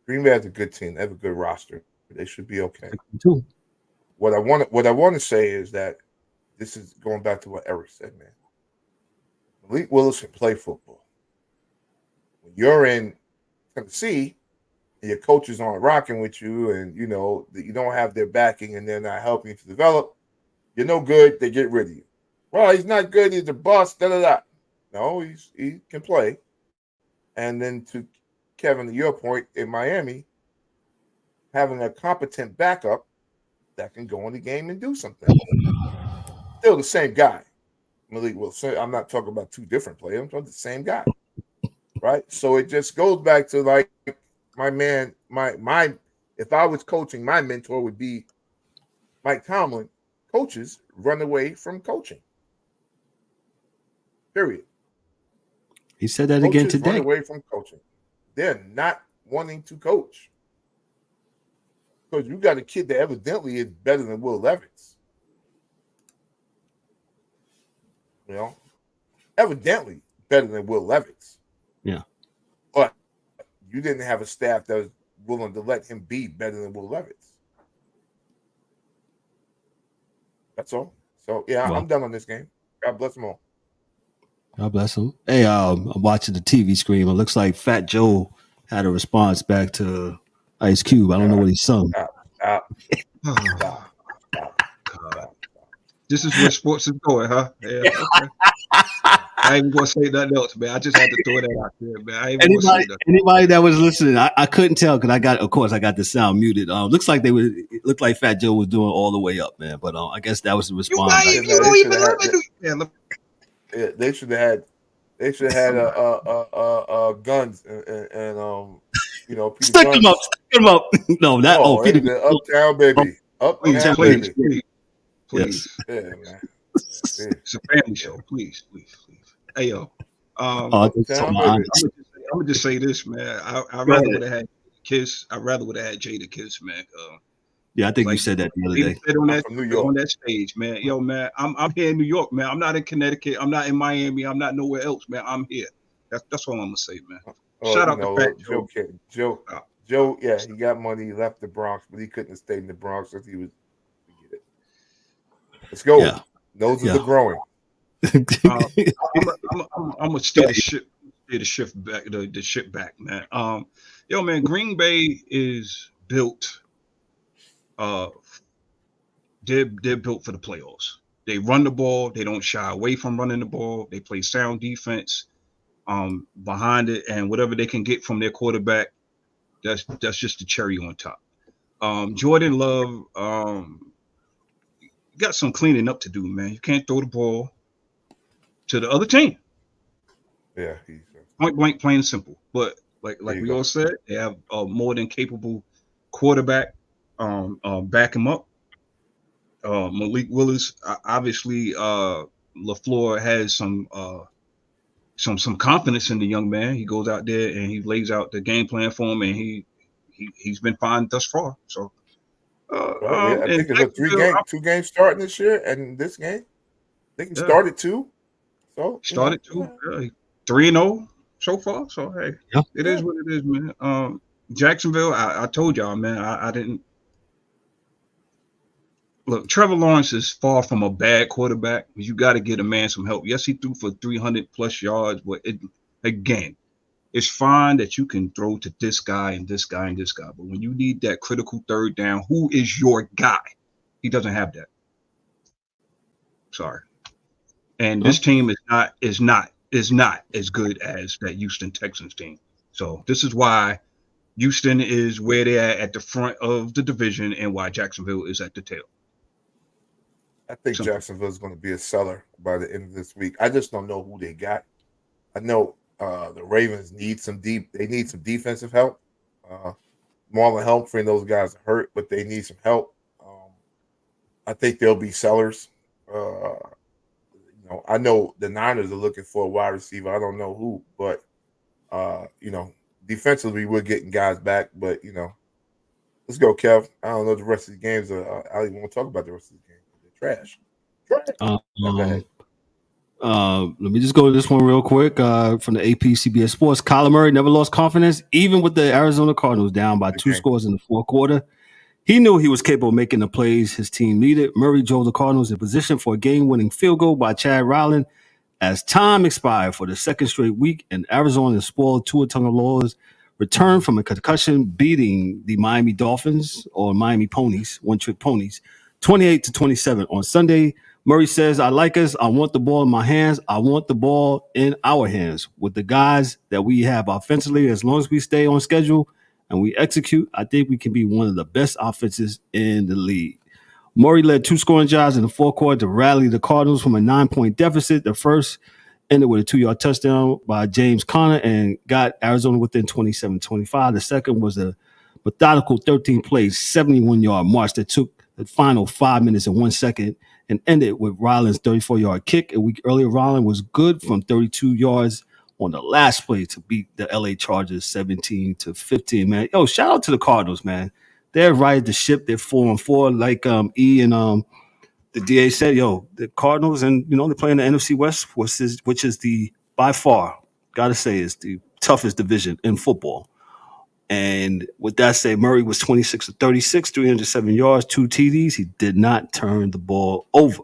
Green Bay has a good team. They have a good roster. They should be okay. Too. What I want to say is that this is going back to what Eric said, man. Malik Willis can play football. When you're in Tennessee and your coaches aren't rocking with you, and you don't have their backing, and they're not helping you to develop, you're no good. They get rid of you. Well, he's not good. He's a bust. Da da da. No, he can play. And then to Kevin, to your point, in Miami, having a competent backup that can go in the game and do something. Still the same guy. Malik Wilson. I'm not talking about two different players. I'm talking the same guy. Right? So it just goes back to like my man, my if I was coaching, my mentor would be Mike Tomlin. Coaches run away from coaching. Period. He said that Coaches again today. run away from coaching. They're not wanting to coach. Because you got a kid that evidently is better than Will Levis. Evidently better than Will Levis. Yeah. But you didn't have a staff that was willing to let him be better than Will Levis. That's all. So, yeah, I'm done on this game. God bless them all. God bless him. Hey, I'm watching the TV screen. It looks like Fat Joe had a response back to Ice Cube. I don't know what he sung. Stop. This is where sports is going, huh? Yeah, okay. I ain't even gonna say nothing else, man. I just had to throw that out there, man. I ain't even gonna say nothing. Anybody that was listening, I couldn't tell because I got the sound muted. Looks like it looked like Fat Joe was doing all the way up, man. But I guess that was the response. They should have had guns and stick them up. No, Peter. Uptown baby. Uptown baby. Please. Yeah, man. It's a family show. Please. Hey, yo. I'm gonna just say this, man. I rather would have had Kiss. I rather would have had Jada Kiss, man. Yeah, I think you said that the other day. Said on that stage, man. Yo, man, I'm here in New York, man. I'm not in Connecticut. I'm not in Miami. I'm not nowhere else, man. I'm here. That's all I'm gonna say, man. Shout out to Fat Joe. Joe, yeah, he got money. He left the Bronx, but he couldn't have stayed in the Bronx because he was. Let's go. Yeah. Noses are growing. I'm gonna steer the ship back, man. Yo, man, Green Bay is built. They're built for the playoffs. They run the ball. They don't shy away from running the ball. They play sound defense behind it, and whatever they can get from their quarterback, that's just the cherry on top. Jordan Love got some cleaning up to do, man. You can't throw the ball to the other team. Yeah, point blank, plain and simple. But like we all said, they have a more than capable quarterback. Back him up. Malik Willis, obviously, LaFleur has some confidence in the young man. He goes out there and he lays out the game plan for him, and he's been fine thus far. So, I think it's two games starting this year, and this game, I think he started two. So started two, 3-0 so far. So hey, it is what it is, man. Jacksonville, I told y'all, man, I didn't. Look, Trevor Lawrence is far from a bad quarterback, but you got to get a man some help. Yes, he threw for 300 plus yards, but again, it's fine that you can throw to this guy and this guy and this guy. But when you need that critical third down, who is your guy? He doesn't have that. Sorry. And this team is not as good as that Houston Texans team. So this is why Houston is where they're at the front of the division and why Jacksonville is at the tail. I think Jacksonville is going to be a seller by the end of this week. I just don't know who they got. I know the Ravens need some defensive help. Marlon Humphrey and those guys are hurt, but they need some help. I think they'll be sellers. I know the Niners are looking for a wide receiver. I don't know who, but defensively we're getting guys back. But let's go, Kev. I don't know the rest of the games. I don't even want to talk about the rest of the games. They're trash. Go ahead. Let me just go to this one real quick from the AP CBS Sports. Kyler Murray never lost confidence, even with the Arizona Cardinals down by 2 scores in the fourth quarter. He knew he was capable of making the plays his team needed. Murray drove the Cardinals in position for a game-winning field goal by Chad Ryland as time expired for the second straight week, and Arizona spoiled Tua Tagovailoa's return from a concussion, beating the Miami Dolphins, or Miami Ponies, one-trick ponies, 28-27 on Sunday. Murray says, I like us. I want the ball in my hands. I want the ball in our hands. With the guys that we have offensively, as long as we stay on schedule and we execute, I think we can be one of the best offenses in the league. Murray led 2 scoring drives in the fourth quarter to rally the Cardinals from a 9-point deficit. The first ended with a 2-yard touchdown by James Conner and got Arizona within 27-25. The second was a methodical 13-play, 71-yard march that took the final 5 minutes and 1 second and ended with Ryland's 34-yard kick. A week earlier, Ryland was good from 32 yards on the last play to beat the LA Chargers 17-15, man. Yo, shout out to the Cardinals, man. They're right at the ship. They're 4-4, like E and the DA said. Yo, the Cardinals, and they play in the NFC West, which is the by far, gotta say, is the toughest division in football. And with that said, Murray was 26-36, 307 yards, 2 TDs. He did not turn the ball over.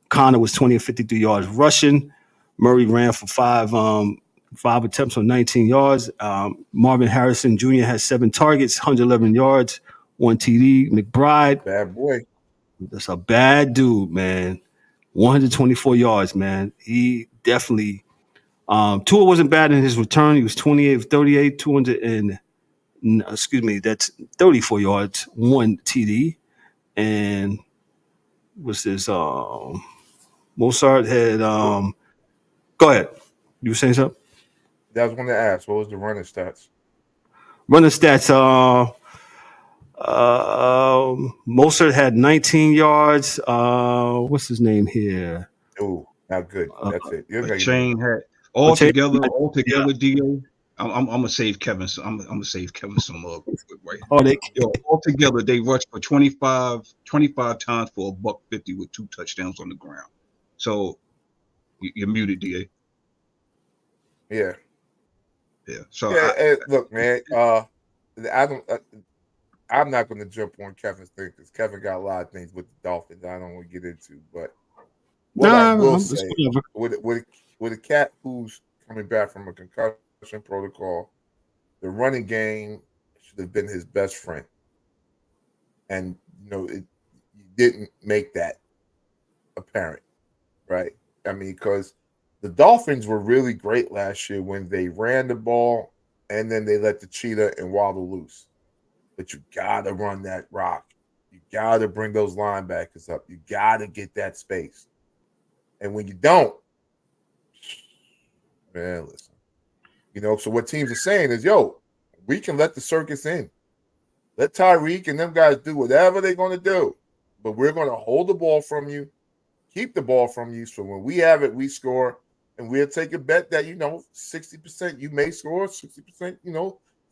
Conner was 20 of 53 yards rushing. Murray ran for 5 attempts on 19 yards. Marvin Harrison Jr. had 7 targets, 111 yards, 1 TD. McBride, Bad boy. That's a bad dude, man. 124 yards, man. He definitely Tua wasn't bad in his return. He was 28 of 38, that's 34 yards, 1 TD. And what's this? Mozart had go ahead. You were saying something? That was one to ask. What was the running stats? Running stats. Mozart had 19 yards. What's his name here? Oh, not good. That's it. Shane had altogether, DO. I'm gonna save Kevin. I'm gonna save Kevin some right. Altogether they rushed for 25 times for $150 with 2 touchdowns on the ground. So you're muted, DA. Yeah. So look, man. I'm not going to jump on Kevin's thing because Kevin got a lot of things with the Dolphins I don't want to get into. But what I will say, with a cat who's coming back from a concussion protocol, the running game should have been his best friend. And, it didn't make that apparent, right? I mean, because the Dolphins were really great last year when they ran the ball and then they let the cheetah and waddle loose. But you got to run that rock. You got to bring those linebackers up. You got to get that space. And when you don't, man, listen. So what teams are saying is, we can let the circus in. Let Tyreek and them guys do whatever they're going to do. But we're going to hold the ball from you, keep the ball from you. So when we have it, we score. And we'll take a bet that, 60% you may score, 60%,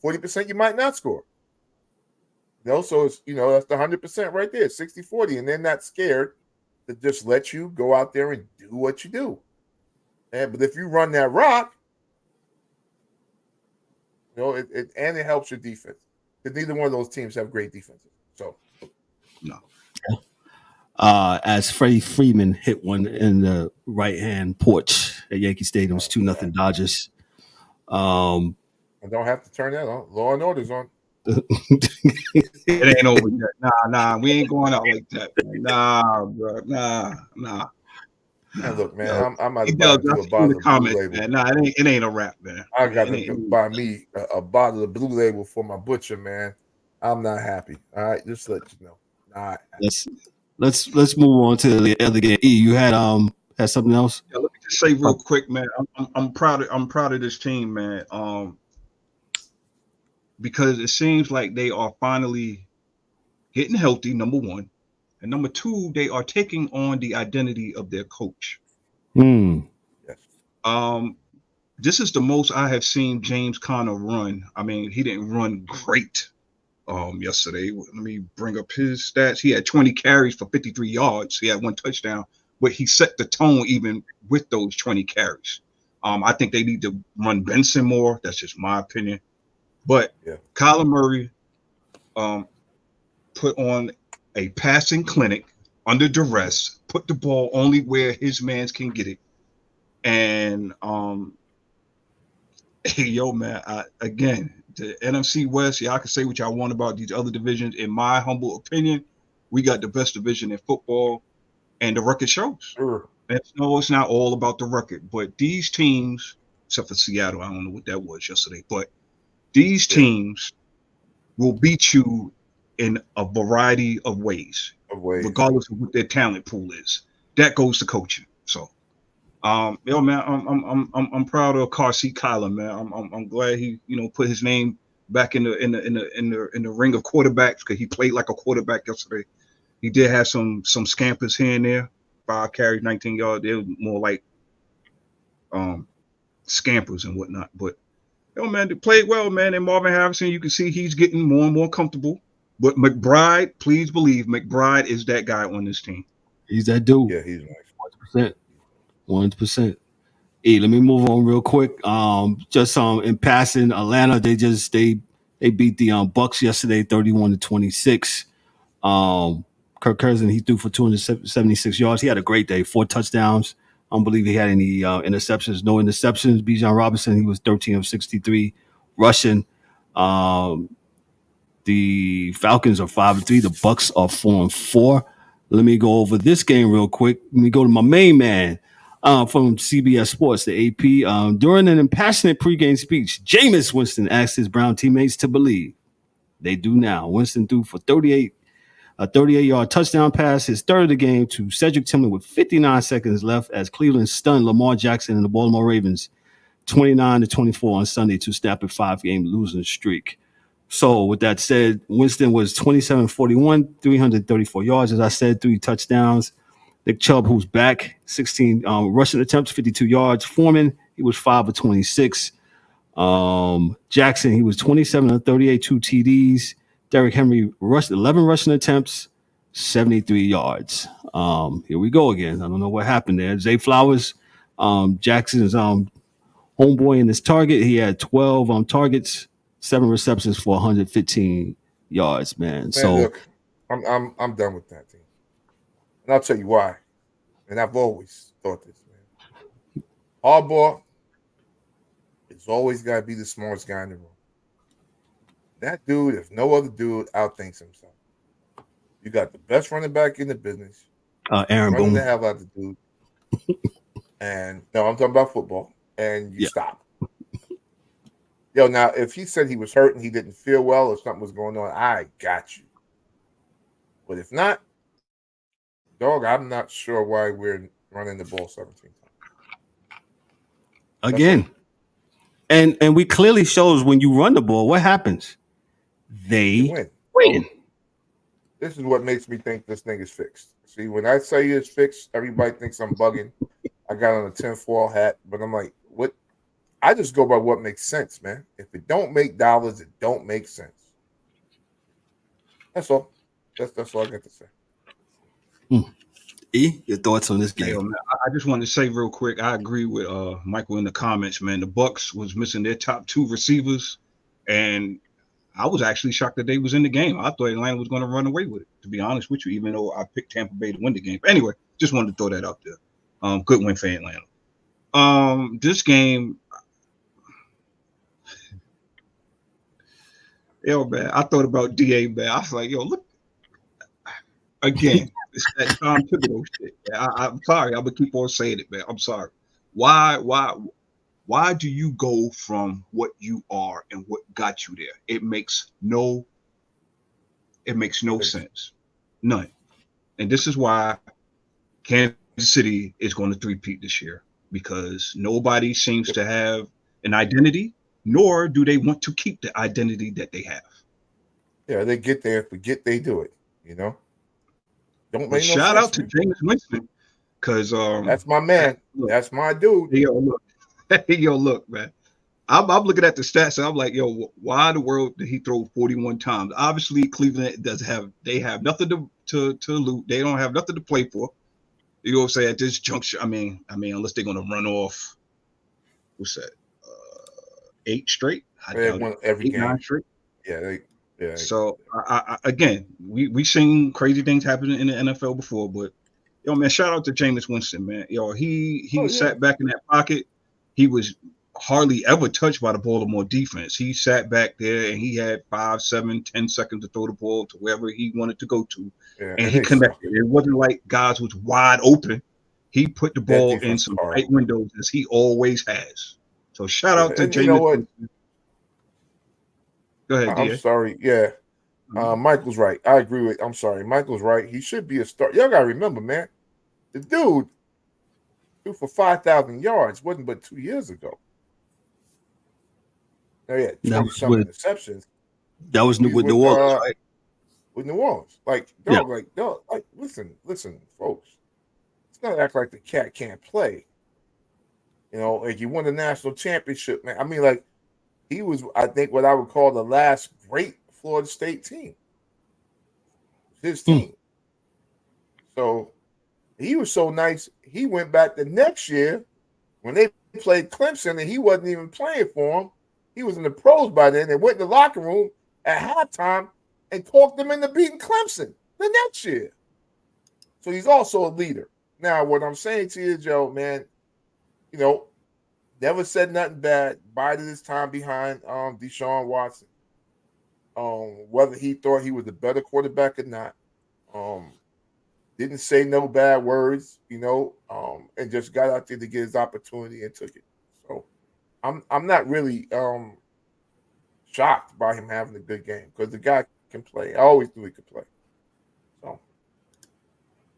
40% you might not score. So it's, that's the 100% right there, 60-40. And they're not scared to just let you go out there and do what you do. But if you run that rock, it helps your defense. Because neither one of those teams have great defenses. So, no. As Freddie Freeman hit one in the right-hand porch at Yankee Stadium, it's 2-0 Dodgers. I don't have to turn that on. Law and Order's on. It ain't over yet. Nah, we ain't going out like that. Nah, bro. Nah. Man, look, man, I'm about to buy a bottle of Blue Label. Man. Nah, it ain't a wrap, man. I got to buy me a bottle of Blue Label for my butcher, man. I'm not happy. All right, just to let you know. All right. Let's move on to the other game. E, you had something else? Yeah, let me just say real quick, man. I'm proud of this team, man. Because it seems like they are finally getting healthy, number one, And number two, they are taking on the identity of their coach. Hmm. Yes. This is the most I have seen James Conner run. I mean, he didn't run great yesterday. Let me bring up his stats. He had 20 carries for 53 yards. He had 1 touchdown, but he set the tone even with those 20 carries. I think they need to run Benson more. That's just my opinion. But Kyler Murray put on a passing clinic under duress, put the ball only where his mans can get it. And hey, yo, man, again, the NFC West, y'all can say what y'all want about these other divisions. In my humble opinion, we got the best division in football, and the record shows. Sure. No, it's not all about the record, but these teams, except for Seattle, I don't know what that was yesterday, but these teams will beat you in a variety of ways, regardless of what their talent pool is. That goes to coaching. So, yo, man, I'm proud of car seat Kyler, man. I'm glad he, put his name back in the ring of quarterbacks because he played like a quarterback yesterday. He did have some scampers here and there, 5 carries, 19 yards. They were more like scampers and whatnot. But yo, man, they played well, man. And Marvin Harrison, you can see he's getting more and more comfortable. But McBride, please believe, McBride is that guy on this team. He's that dude. Yeah, he's nice. 100%. Hey, let me move on real quick. Just in passing, Atlanta, they beat the Bucks yesterday, 31-26. Kirk Cousins, he threw for 276 yards. He had a great day, 4 touchdowns. I don't believe he had any interceptions. No interceptions. Bijan Robinson, he was 13 of 63 rushing. The Falcons are 5-3. The Bucks are 4-4. Let me go over this game real quick. Let me go to my main man from CBS Sports, the AP. During an impassionate pregame speech, Jameis Winston asked his Brown teammates to believe. They do now. Winston threw for a 38-yard touchdown pass, his third of the game, to Cedric Tillman with 59 seconds left as Cleveland stunned Lamar Jackson and the Baltimore Ravens 29-24 on Sunday to snap a 5-game losing streak. So with that said, Winston was 27-41, 334 yards. As I said, 3 touchdowns. Nick Chubb, who's back, 16 rushing attempts, 52 yards. Foreman, he was 5 of 26. Jackson, he was 27 of 38, 2 TDs. Derrick Henry rushed 11 rushing attempts, 73 yards. Here we go again. I don't know what happened there. Zay Flowers, Jackson's homeboy in his target. He had 12 targets, 7 receptions for 115 yards, man. So look, I'm done with that team. And I'll tell you why. And I've always thought this, man. Harbaugh is always got to be the smartest guy in the room. That dude, if no other dude, outthinks himself. You got the best running back in the business. Aaron running Boone. the hell out of the dude. And no, I'm talking about football. And you stop. Yo, now, if he said he was hurt and he didn't feel well or something was going on, I got you. But if not, dog, I'm not sure why we're running the ball 17 times. Again. And we clearly shows when you run the ball, what happens? They win. This is what makes me think this thing is fixed. See, when I say it's fixed, everybody thinks I'm bugging. I got on a tinfoil hat, but I'm like, what? I just go by what makes sense, man. If it don't make dollars, it don't make sense. That's all. That's all I got to say. E, your thoughts on this game? Yeah, man, I just wanted to say real quick, I agree with Michael in the comments, man. The Bucks was missing their top 2 receivers, and I was actually shocked that they was in the game. I thought Atlanta was going to run away with it, to be honest with you, even though I picked Tampa Bay to win the game. But anyway, just wanted to throw that out there. Good win for Atlanta. This game, yo, man, I thought about DA, man. I was like, yo, look, again, it's that Tom Thibodeau shit. I'm sorry. I'm gonna keep on saying it, man. I'm sorry. Why do you go from what you are and what got you there? It makes no sense. None. And this is why Kansas City is going to three-peat this year, because nobody seems to have an identity, nor do they want to keep the identity that they have. Yeah, they get there, forget they do it, you know? Don't But make no shout sense. out to Jameis Winston, because That's my man. look, That's my dude. hey, yo, look, hey, yo, look, man. I'm looking at the stats and I'm like, yo, why in the world did he throw 41 times? Obviously, Cleveland they have nothing to loot. They don't have nothing to play for. You know what I'm saying? At this juncture, I mean, unless they're gonna run off, what's that? 8 straight. I They doubt won it. every 8, game. 9 straight. Yeah. So I again, we seen crazy things happen in the NFL before, but yo, man, shout out to Jameis Winston, man. Yo, he sat back in that pocket. He was hardly ever touched by the Baltimore defense. He sat back there and he had 5, 7, 10 seconds to throw the ball to wherever he wanted to go to, and he connected. It wasn't like guys was wide open. He put the ball in some tight windows as he always has. So shout out to Jameis. You know what? Go ahead, I'm sorry. Yeah. Michael's right. I agree with. I'm sorry. Michael's right. He should be a star. Y'all gotta remember, man. The dude threw for 5,000 yards. Wasn't but 2 years ago. Now, yeah, 20-some interceptions. That was with New Orleans, right? With New Orleans, like, listen, folks. It's not act like the cat can't play. You know, like you won the national championship, man. I mean, like he was, I think, what I would call the last great Florida State team. His team. So he was so nice. He went back the next year when they played Clemson, and he wasn't even playing for them. He was in the pros by then. They went in the locker room at halftime and talked them into beating Clemson the next year. So he's also a leader. Now, what I'm saying to you, Joe, man, you know, never said nothing bad. Bided his time behind Deshaun Watson. Whether he thought he was a better quarterback or not. Didn't say no bad words, you know, and just got out there to get his opportunity and took it. So I'm not really shocked by him having a good game because the guy can play. I always knew he could play. So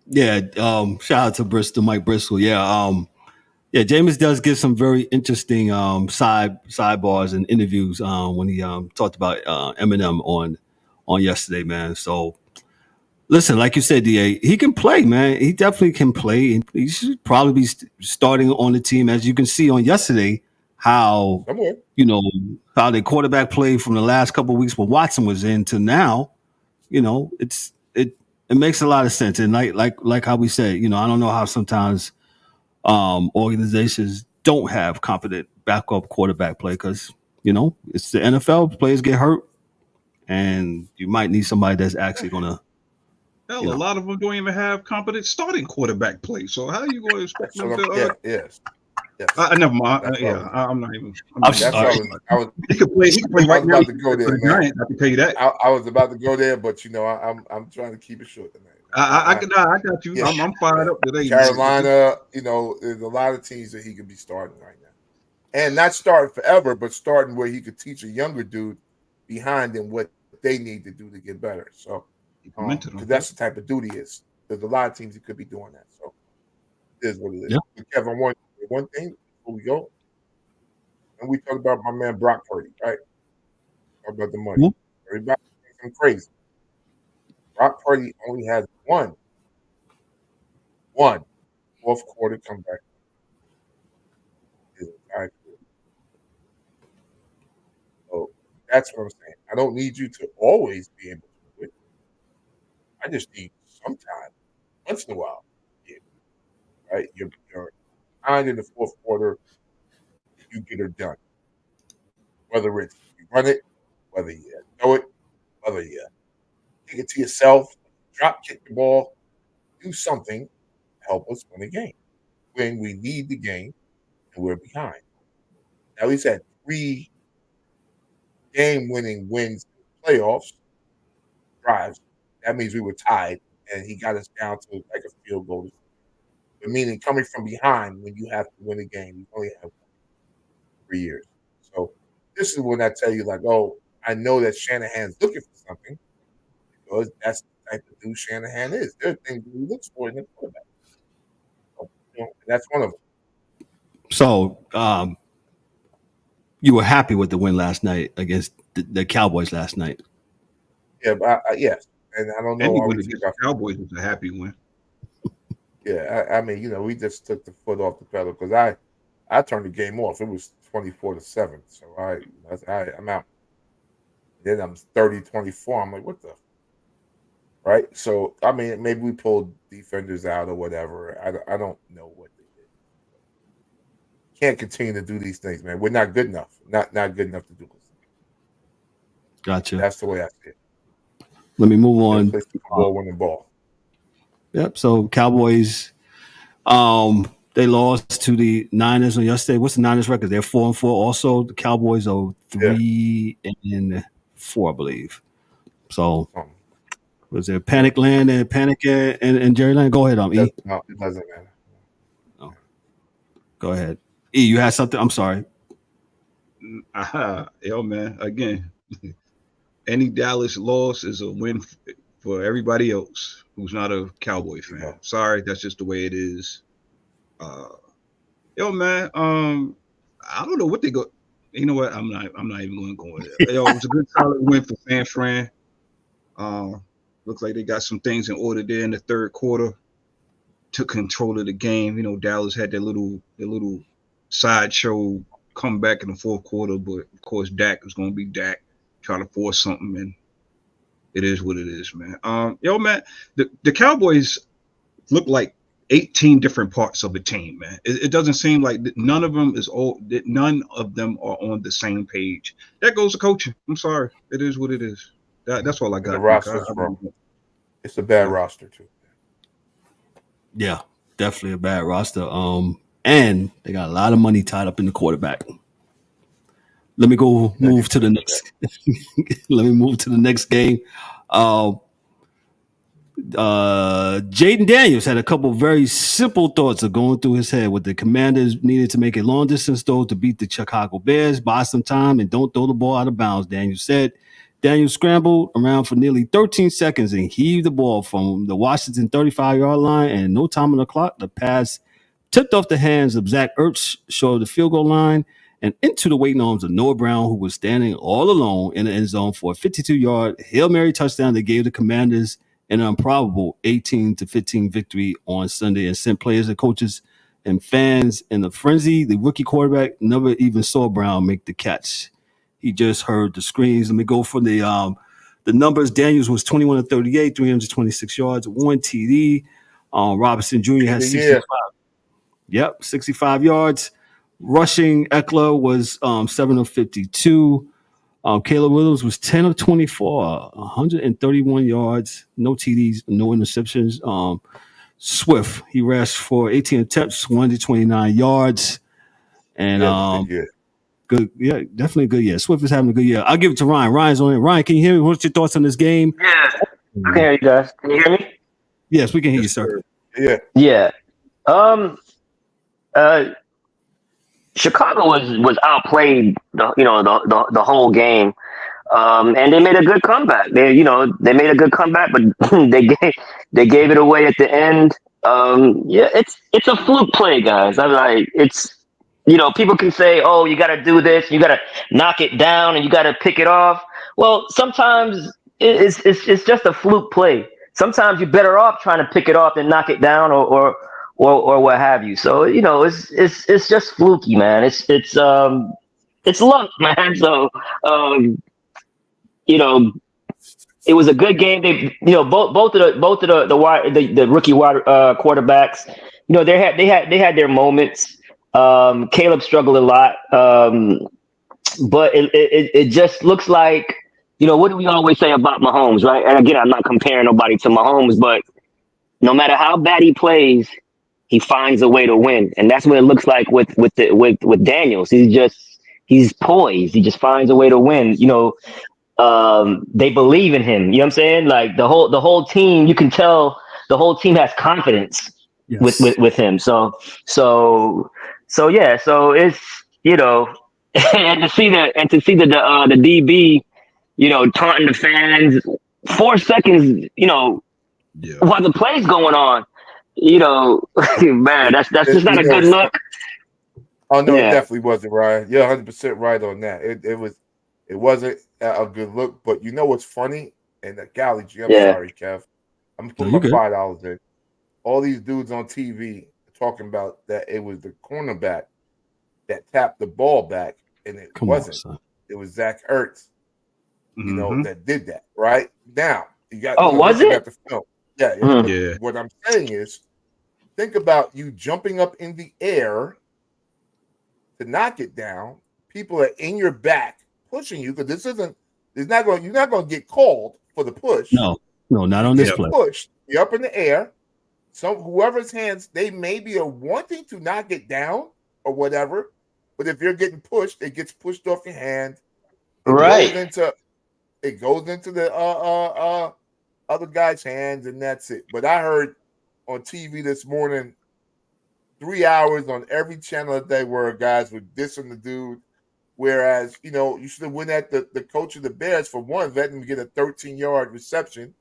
yeah, shout out to Mike Bristol. Yeah, Jameis does give some very interesting sidebars and interviews when he talked about Eminem on yesterday, man. So listen, like you said, DA, he can play, man. He definitely can play. He should probably be starting on the team, as you can see on yesterday. How how the quarterback played from the last couple of weeks when Watson was in to now, you know, it makes a lot of sense. And like how we said, you know, I don't know how sometimes organizations don't have competent backup quarterback play because, you know, it's the NFL. Players get hurt, and you might need somebody that's actually gonna. Hell, a lot of them don't even have competent starting quarterback play. So how are you going to expect them to? Yes. Never mind. I'm not even. He could play right now. I was about to go there, man. I can tell you that. I was about to go there, but you know, I'm trying to keep it short tonight. I got you. Yeah, I'm fired up today. Carolina, you know, there's a lot of teams that he could be starting right now, and not starting forever, but starting where he could teach a younger dude behind him what they need to do to get better. So, because that's the type of dude he is. There's a lot of teams he could be doing that. So, it is what it is. Yeah. Kevin, one thing before we go, and we talked about my man Brock Purdy, right? Talk about the money. Mm-hmm. Everybody thinks I'm crazy. Brock Purdy only has one fourth quarter comeback. So that's what I'm saying. I don't need you to always be able to do it. I just need sometime, once in a while, right? You're behind in the fourth quarter, you get her done. Whether it's you run it, whether you throw it, whether you take it to yourself, drop kick the ball, do something to help us win a game. When we need the game and we're behind. Now he's had 3 game-winning wins in the playoffs drives. That means we were tied, and he got us down to like a field goal. But meaning coming from behind when you have to win a game, you only have 3 years. So this is when I tell you, like, oh, I know that Shanahan's looking for something because that's the type of dude Shanahan is. There are things he looks for in the quarterback. So, you know, that's one of them. So you were happy with the win last night against the Cowboys last night? Yeah, but yes. and I don't know Any why we win took against our the Cowboys was a happy win. Yeah, I mean, we just took the foot off the pedal because I turned the game off. It was 24-7, so I'm out. Then I'm 30-24. I'm like, what the right? So I mean, maybe we pulled defenders out or whatever. I don't know what they did. Can't continue to do these things, man. We're not good enough. Not good enough to do this. Gotcha. That's the way I see it. Let me move on. Play Super Bowl winning ball. Yep. So Cowboys, they lost to the Niners on yesterday. What's the Niners record? They're 4-4. Also, the Cowboys are 3-4, I believe. So, was there Panic Land and Panic and Jerryland? Go ahead, E. No, it doesn't matter. Oh. Go ahead. E, you had something? I'm sorry. Yo, man. Again, any Dallas loss is a win for everybody else who's not a Cowboy fan. Yeah. Sorry, that's just the way it is. Yo, man. I don't know what they go. You know what? I'm not even going to go there. Yo, it was a good solid win for San Fran. Looks like they got some things in order there in the third quarter. Took control of the game. You know, Dallas had their little sideshow comeback in the fourth quarter, but of course Dak was going to be Dak, trying to force something, and it is what it is, man. Yo, man, the Cowboys look like 18 different parts of a team, man. It doesn't seem like none of them are on the same page. That goes to coaching. I'm sorry. It is what it is. That's all I got. The roster's it's a bad roster too. Yeah, definitely a bad roster. And they got a lot of money tied up in the quarterback. Let me move to the next. Let me move to the next game. Jaden Daniels had a couple very simple thoughts of going through his head. With the Commanders needed to make a long distance throw to beat the Chicago Bears, buy some time, and don't throw the ball out of bounds. Daniels said. Daniels scrambled around for nearly 13 seconds and heaved the ball from the Washington 35-yard line, and no time on the clock. The pass tipped off the hands of Zach Ertz, short of the field goal line, and into the waiting arms of Noah Brown, who was standing all alone in the end zone for a 52-yard Hail Mary touchdown that gave the Commanders an improbable 18-15 victory on Sunday and sent players and coaches and fans in a frenzy. The rookie quarterback never even saw Brown make the catch. He just heard the screams. Let me go for the numbers. Daniels was 21-38, 326 yards, 1 TD. Robinson Jr. had 65. Yep, 65 yards. Rushing, Eckler was 7 of 52. Caleb Williams was 10 of 24, 131 yards, no TDs, no interceptions. Swift, he rushed for 18 attempts, 129 yards. And good, yeah, definitely good. Yeah, Swift is having a good year. I'll give it to Ryan. Ryan's on it. Ryan, can you hear me? What's your thoughts on this game? Yeah, I can hear you guys. Can you hear me? Yes, we can hear you, sir. Yeah. Chicago was outplayed the whole game, and they made a good comeback. They made a good comeback, but they gave it away at the end. It's a fluke play, guys. I'm like, it's. People can say, oh, you got to do this, you got to knock it down, and you got to pick it off. Well, sometimes it's just a fluke play. Sometimes you're better off trying to pick it off than knock it down or what have you. So it's just fluky, man. It's luck, man. So it was a good game. They both of the rookie quarterbacks. They had their moments. Caleb struggled a lot, but it just looks like, what do we always say about Mahomes, right? And again, I'm not comparing nobody to Mahomes, but no matter how bad he plays, he finds a way to win, and that's what it looks like with Daniels. He's poised. He just finds a way to win. They believe in him. You know what I'm saying? Like the whole team, you can tell the whole team has confidence with him. So it's and to see the DB, taunting the fans 4 seconds, while the play's going on, man, that's just not a good look. Oh no, It definitely wasn't, Ryan. You're 100% right on that. It wasn't a good look. But you know what's funny? and the Galley G. I'm Yeah. sorry, Kev. I'm No, putting you my good. $5 in. All these dudes on TV talking about that it was the cornerback that tapped the ball back, and it Come on, wasn't. son. It was Zach Ertz, Mhm. that did that. Right now, you got was looking it? at the film. Yeah. Mm. Yeah. What I'm saying is, think about you jumping up in the air to knock it down. People are in your back pushing you because you're not going to get called for the push. No, not You on this get play. pushed. You're up in the air. Whoever's hands, they maybe are wanting to knock it down or whatever, but if you're getting pushed, it gets pushed off your hand. Right. It goes into the other guy's hands, and that's it. But I heard on TV this morning, 3 hours on every channel that they were, guys were dissing the dude. Whereas, you should have went at the coach of the Bears for one, letting him get a 13-yard reception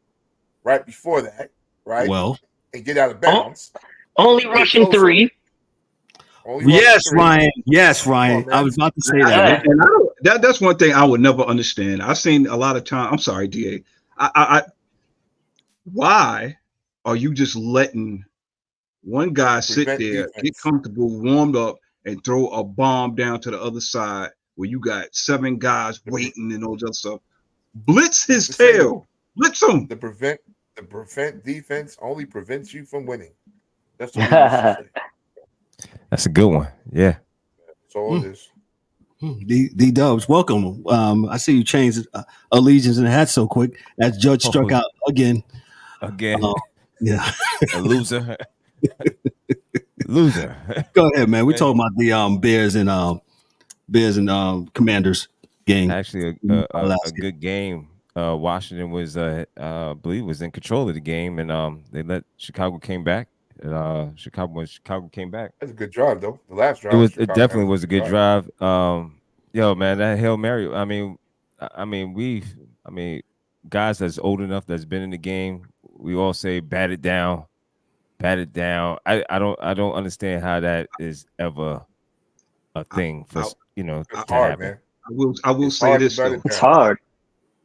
right before that, right? Well, And get out of bounds. Only rushing closer. 3. yes, rushing 3. Ryan. Yes, Ryan. man. I was about to say Yeah. that. And I don't, that's one thing I would never understand. I've seen a lot of time. I'm sorry, DA. Why are you just letting one guy sit Prevent there, defense. get comfortable, warmed up, and throw a bomb down to the other side where you got 7 guys waiting and all that stuff? Blitz his It's the same tail. move. Blitz him. The prevent defense only prevents you from winning. That's what we used to say. That's a good one. Yeah. That's all it is. D Dubs, welcome. I see you changed allegiance and hat so quick. That Judge struck out again. Yeah. A loser. Loser. Go ahead, man. We're talking about the Bears and Commanders game. Actually, a good game. Washington was, I believe, was in control of the game, and they let Chicago came back. And Chicago came back. That's a good drive, though. The last drive. It definitely was a good drive. Yo, man, that Hail Mary. I mean, guys that's old enough that's been in the game, we all say bat it down. I don't understand how that is ever a thing for It's to hard, happen. man. I will It's say hard to this bet though. it It's down. hard.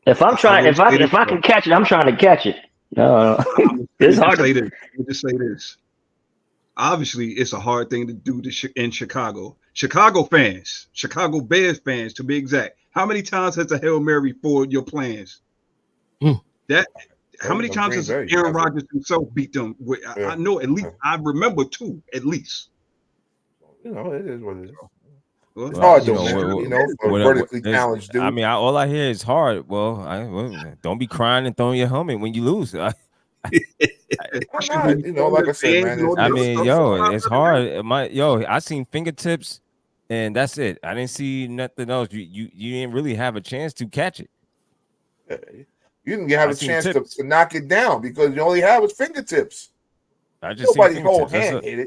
If I'm trying, if I can catch it, I'm trying to catch it. No, it's hard. Let me just say this. Obviously, it's a hard thing to do in Chicago. Chicago fans, Chicago Bears fans, to be exact. How many times has the Hail Mary foiled your plans? How many times has Aaron Rodgers himself beat them? I know at least. I remember 2 at least. It is what it is. Well, It's hard, though, for what- vertically challenged dude. I mean, all I hear is hard. Well, don't be crying and throwing your helmet when you lose. Like I said, man. I mean, it's hard. I seen fingertips, and that's it. I didn't see nothing else. You didn't really have a chance to catch it. You didn't have a chance to knock it down because you only have his fingertips. I just Nobody's whole hand hit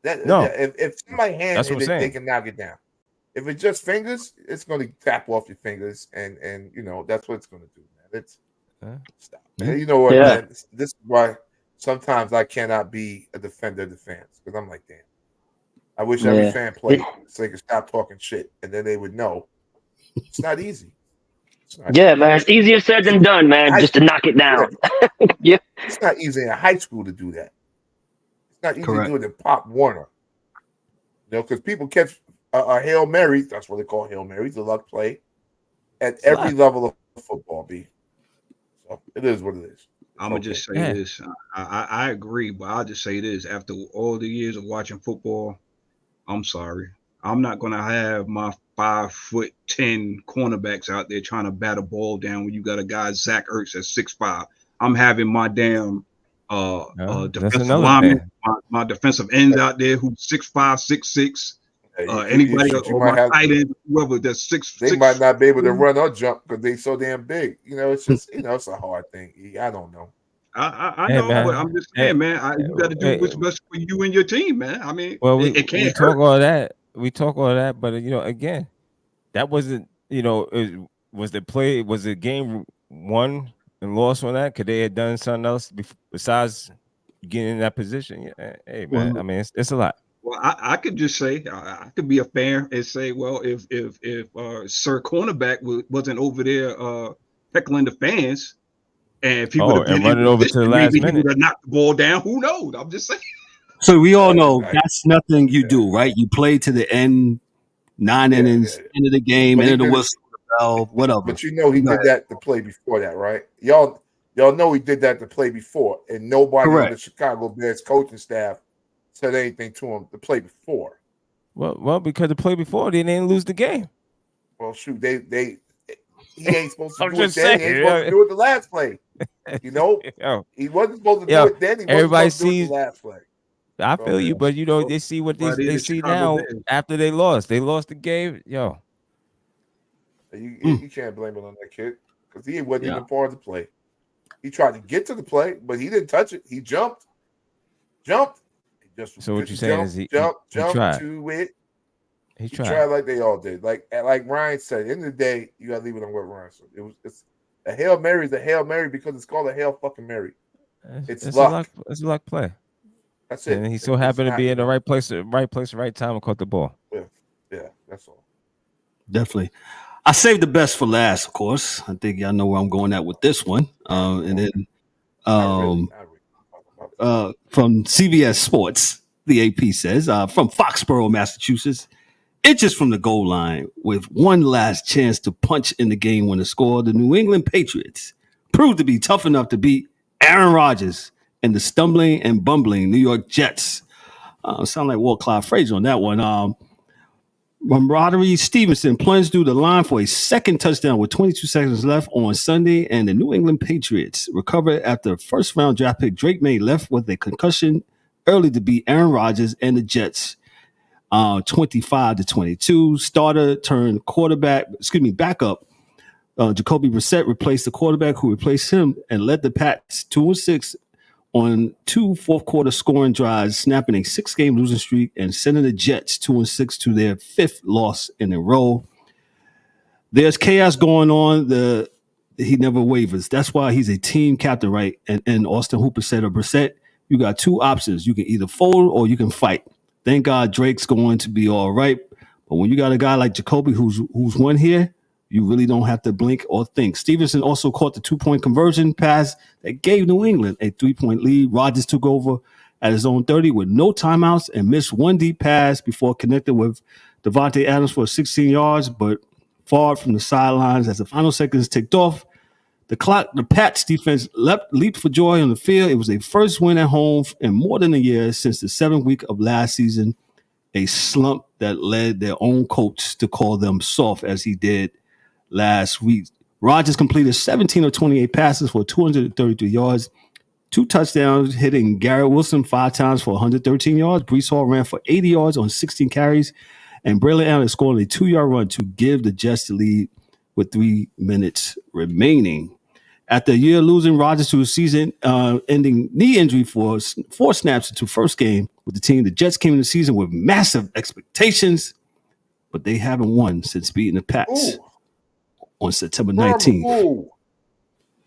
it. No. If somebody hand hit it, saying. they can knock it down. If it's just fingers, it's going to tap off your fingers, and that's what it's going to do, man. It's stop. Man. You know what, man? This is why sometimes I cannot be a defender of the fans because I'm like, damn. I wish every fan played so they could stop talking shit, and then they would know it's not easy. Man, it's easier said than done, man. Just to knock it down. Yeah, it's not easy in high school to do that. It's not easy to do it in Pop Warner. Because people catch a Hail Mary, that's what they call Hail Marys, the luck play, at every level of football, B. So it is what it is. I'm going to just say this. I agree, but I'll just say this. After all the years of watching football, I'm sorry. I'm not going to have my 5'10" cornerbacks out there trying to bat a ball down when you got a guy, Zach Ertz, at 6'5". I'm having my damn defensive lineman, my defensive ends out there who's 6'5", 6'6". Anybody or my tight end, whoever that's 6'6". They might not be able to run or jump because they so damn big. It's just it's a hard thing. I don't know. I know, man. But I'm just saying, man. You got to do what's best for you and your team, man. I mean, it can't we talk all that. We talk all that, but again, that wasn't. Was the game won and lost on that? Could they have done something else besides getting in that position? Yeah. Hey, man. I mean, it's a lot. Well, I could just say I could be a fan and say, well, if Sir Cornerback wasn't over there heckling the fans, And if he would have been run it in over to the position, last maybe he minute. would have knocked the ball down. Who knows? I'm just saying. So we all know Right. that's nothing you do, right? You play to the end, 9 innings, end of the game, But end he of the did it- whistle, bell, whatever. But he did that to play before that, right? Y'all know he did that to play before, and nobody on the Chicago Bears coaching staff said anything to him to play before. Well, because the play before they didn't lose the game. Well, shoot, he ain't supposed to I'm do it just then. He saying, ain't supposed to do it the last play. You know, Yo, he wasn't supposed to do Yo, it then. He wasn't everybody supposed to do it sees- the last play. I feel you, but they see what Why they they the see Chicago now Bears? after they lost. They lost the game. Yo, You can't blame it on that kid because he wasn't even part of the play. He tried to get to the play, but he didn't touch it. He jumped. He just So what you're saying is he jumped tried. to it. He He tried like they all did. Like Ryan said, at the end of the day, you gotta leave it on what Ryan said. It's a Hail Mary is a Hail Mary because it's called a Hail fucking Mary. It's luck. It's a luck play. That's it. And he so happened to be in the right place, right time, and caught the ball. Yeah, that's all. Definitely. I saved the best for last, of course. I think y'all know where I'm going at with this one. And then from CBS Sports, the AP says, from Foxborough, Massachusetts, inches from the goal line with one last chance to punch in the game winner score, the New England Patriots proved to be tough enough to beat Aaron Rodgers and the stumbling and bumbling New York Jets. Sound like Walt Clyde Frazier on that one. Roderick Stevenson plunged through the line for a second touchdown with 22 seconds left on Sunday, and the New England Patriots recovered after first-round draft pick Drake May left with a concussion early to beat Aaron Rodgers and the Jets 25-22. Starter turned backup. Jacoby Brissett replaced the quarterback who replaced him and led the Pats 2-6 on 2 fourth-quarter scoring drives, snapping a 6-game losing streak and sending the Jets 2-6 to their 5th loss in a row. There's chaos going on. He never wavers. That's why he's a team captain, right? And Austin Hooper said of Brissett, you got two options. You can either fold or you can fight. Thank God Drake's going to be all right. But when you got a guy like Jacoby who's won here, you really don't have to blink or think. Stevenson also caught the 2-point conversion pass that gave New England a 3-point lead. Rodgers took over at his own 30 with no timeouts and missed one deep pass before connecting with Devontae Adams for 16 yards, but far from the sidelines as the final seconds ticked off. The Pats defense leaped for joy on the field. It was a first win at home in more than a year since the 7th week of last season, a slump that led their own coach to call them soft as he did last week. Rodgers completed 17 of 28 passes for 233 yards, 2 touchdowns, hitting Garrett Wilson 5 times for 113 yards. Breece Hall ran for 80 yards on 16 carries, and Braylon Allen scored a 2-yard run to give the Jets the lead with 3 minutes remaining. After a year losing Rodgers to a season-ending knee injury for 4 snaps into first game with the team, the Jets came into the season with massive expectations, but they haven't won since beating the Pats on September 19th,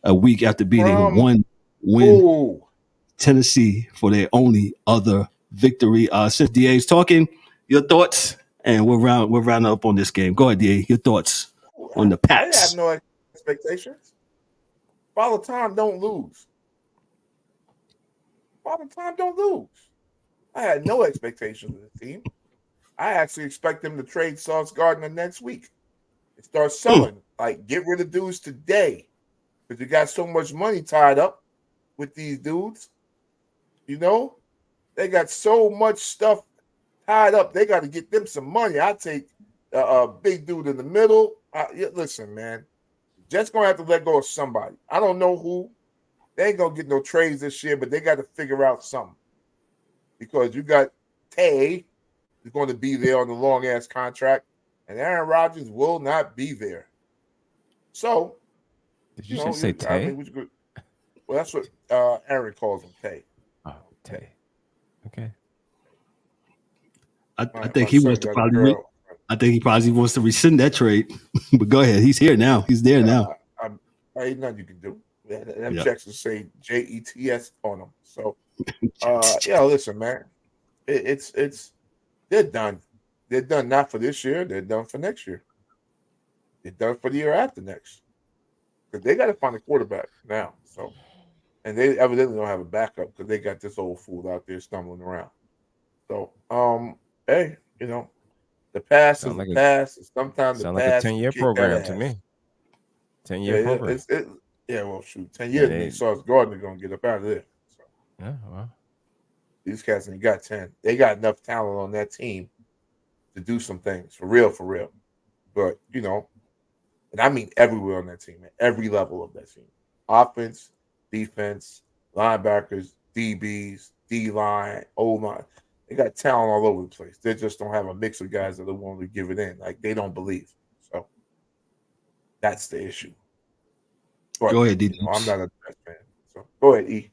a week after beating one-win Tennessee for their only other victory. Since DA's talking, your thoughts, and we'll round up on this game. Go ahead, DA. Your thoughts on the Pats. I have no expectations. Father Time don't lose. Father Time don't lose. I had no expectations of the team. I actually expect them to trade Sauce Gardner next week and start selling. Like, get rid of dudes today because you got so much money tied up with these dudes. You know, they got so much stuff tied up. They got to get them some money. I take a big dude in the middle. Listen, man, Jets going to have to let go of somebody. I don't know who. They ain't going to get no trades this year, but they got to figure out something because you got Tay is going to be there on the long-ass contract, and Aaron Rodgers will not be there. So, did you just say Tay? Well, that's what Aaron calls him, Tay. Oh, Tay. Okay. I think he wants to probably. I think he probably wants to rescind that trade. But go ahead. He's here now. He's there now. Ain't nothing you can do. Them checks will say JETS on them. So, listen, man, it's they're done. They're done not for this year. They're done for next year. They're done for the year after next. because they got to find a quarterback now. So, and they evidently don't have a backup because they got this old fool out there stumbling around. So, hey, the past is the past. Sometimes the past like a 10-year program to me. 10-year program. Well, shoot, 10 years. Yeah, Sauce Gardner gonna get up out of there. So. Yeah, well. These cats ain't got 10. They got enough talent on that team to do some things for real. But and I mean everywhere on that team, at every level of that team. Offense, defense, linebackers, DBs, D-line, O-line. They got talent all over the place. They just don't have a mix of guys that are willing to give it in. Like, they don't believe. So that's the issue. But, go ahead, D. I'm not a Jets fan. So go ahead, E.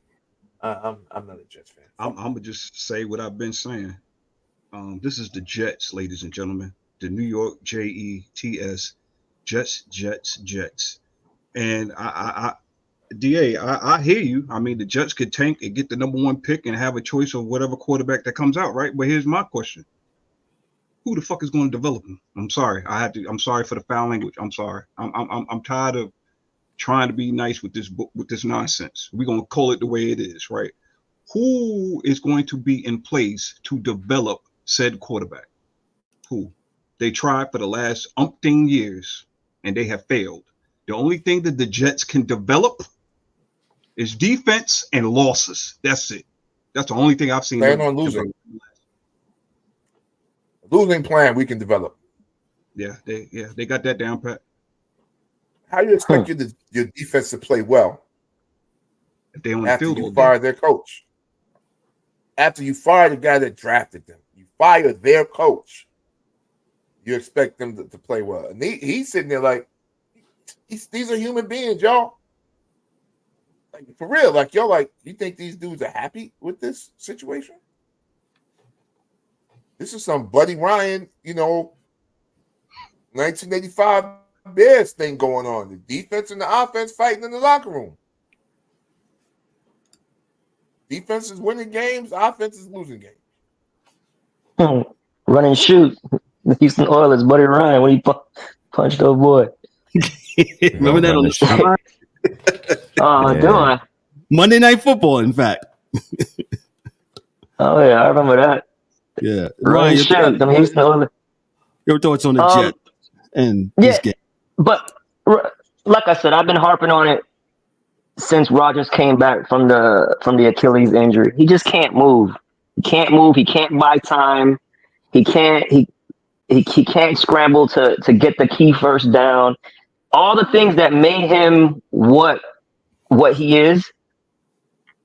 I'm not a Jets fan. I'm gonna just say what I've been saying. This is the Jets, ladies and gentlemen. The New York Jets, Jets. And I hear you. I mean, the Jets could tank and get the number 1 pick and have a choice of whatever quarterback that comes out, right? But here's my question: who the fuck is going to develop him? I'm sorry. I'm sorry for the foul language. I'm sorry. I'm tired of trying to be nice with this nonsense. We're gonna call it the way it is, right? Who is going to be in place to develop said quarterback? Who? They tried for the last umpteen years and they have failed. The only thing that the Jets can develop is defense and losses. That's it. That's the only thing I've seen. Plan on losing. Losing plan we can develop. Yeah, they got that down pat. How do you expect your defense to play well if they on after the field you fire their coach? After you fire the guy that drafted them, you fire their coach. You expect them to play well, and he's sitting there like, these are human beings, y'all. Like, for real, like y'all, like, you think these dudes are happy with this situation? This is some Buddy Ryan, 1985 Bears thing going on. The defense and the offense fighting in the locker room. Defense is winning games. Offense is losing games. Run and shoot. The Houston Oilers, Buddy Ryan, when he punched old boy. Remember that on the show? Doing Monday Night Football, in fact. Oh yeah, I remember that. Yeah, Ryan, shoot. The Houston Oilers. Your thoughts on the Jets and this game? But like I said, I've been harping on it since Rodgers came back from the Achilles injury. He just can't move. He can't move. He can't buy time. He can't scramble to get the key first down. All the things that made him what he is,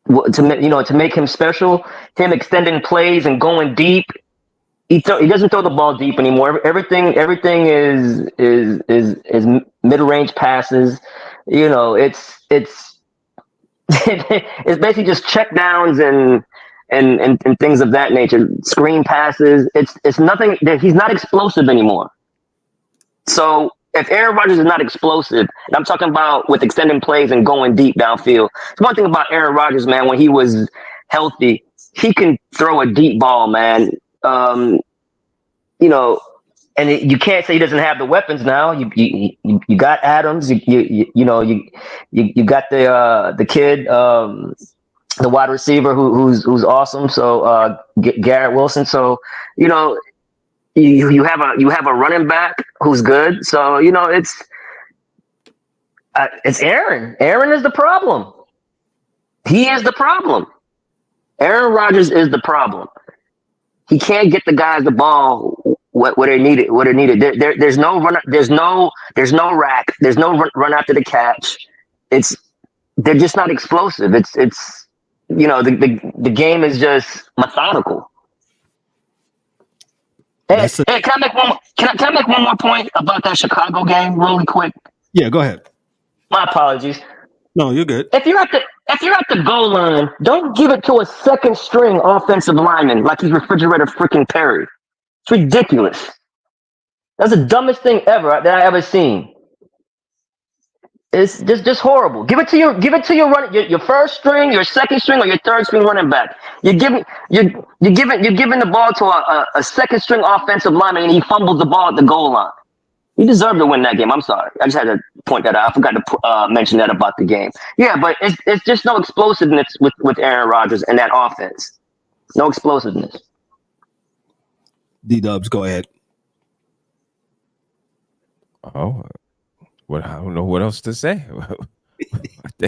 to make him special, him extending plays and going deep. He doesn't throw the ball deep anymore. Everything is mid-range passes. It's it's basically just check downs and things of that nature. Screen passes. It's nothing that he's not explosive anymore. So if Aaron Rodgers is not explosive, and I'm talking about with extending plays and going deep downfield, it's one thing about Aaron Rodgers, man. When he was healthy, he can throw a deep ball, man. And you can't say he doesn't have the weapons now. You got Adams. You got the kid, the wide receiver who's awesome. So Garrett Wilson. So you have a running back who's good. So it's Aaron. Aaron is the problem. He is the problem. Aaron Rodgers is the problem. He can't get the guys the ball what they needed. There's no run. There's no rack. There's no run after the catch. They're just not explosive. The game is just methodical. Hey, can I make one more point about that Chicago game really quick? Yeah, go ahead. My apologies. No, you're good. If you're at the goal line, don't give it to a second string offensive lineman like he's refrigerator freaking Perry. It's ridiculous. That's the dumbest thing ever that I ever seen. It's just horrible. Give it to your first string, your second string, or your third string running back. You're giving the ball to a second string offensive lineman, and he fumbles the ball at the goal line. He deserved to win that game. I'm sorry. I just had to point that out. I forgot to mention that about the game. Yeah, but it's just no explosiveness with Aaron Rodgers and that offense. No explosiveness. D-Dubs, go ahead. Oh, I don't know what else to say.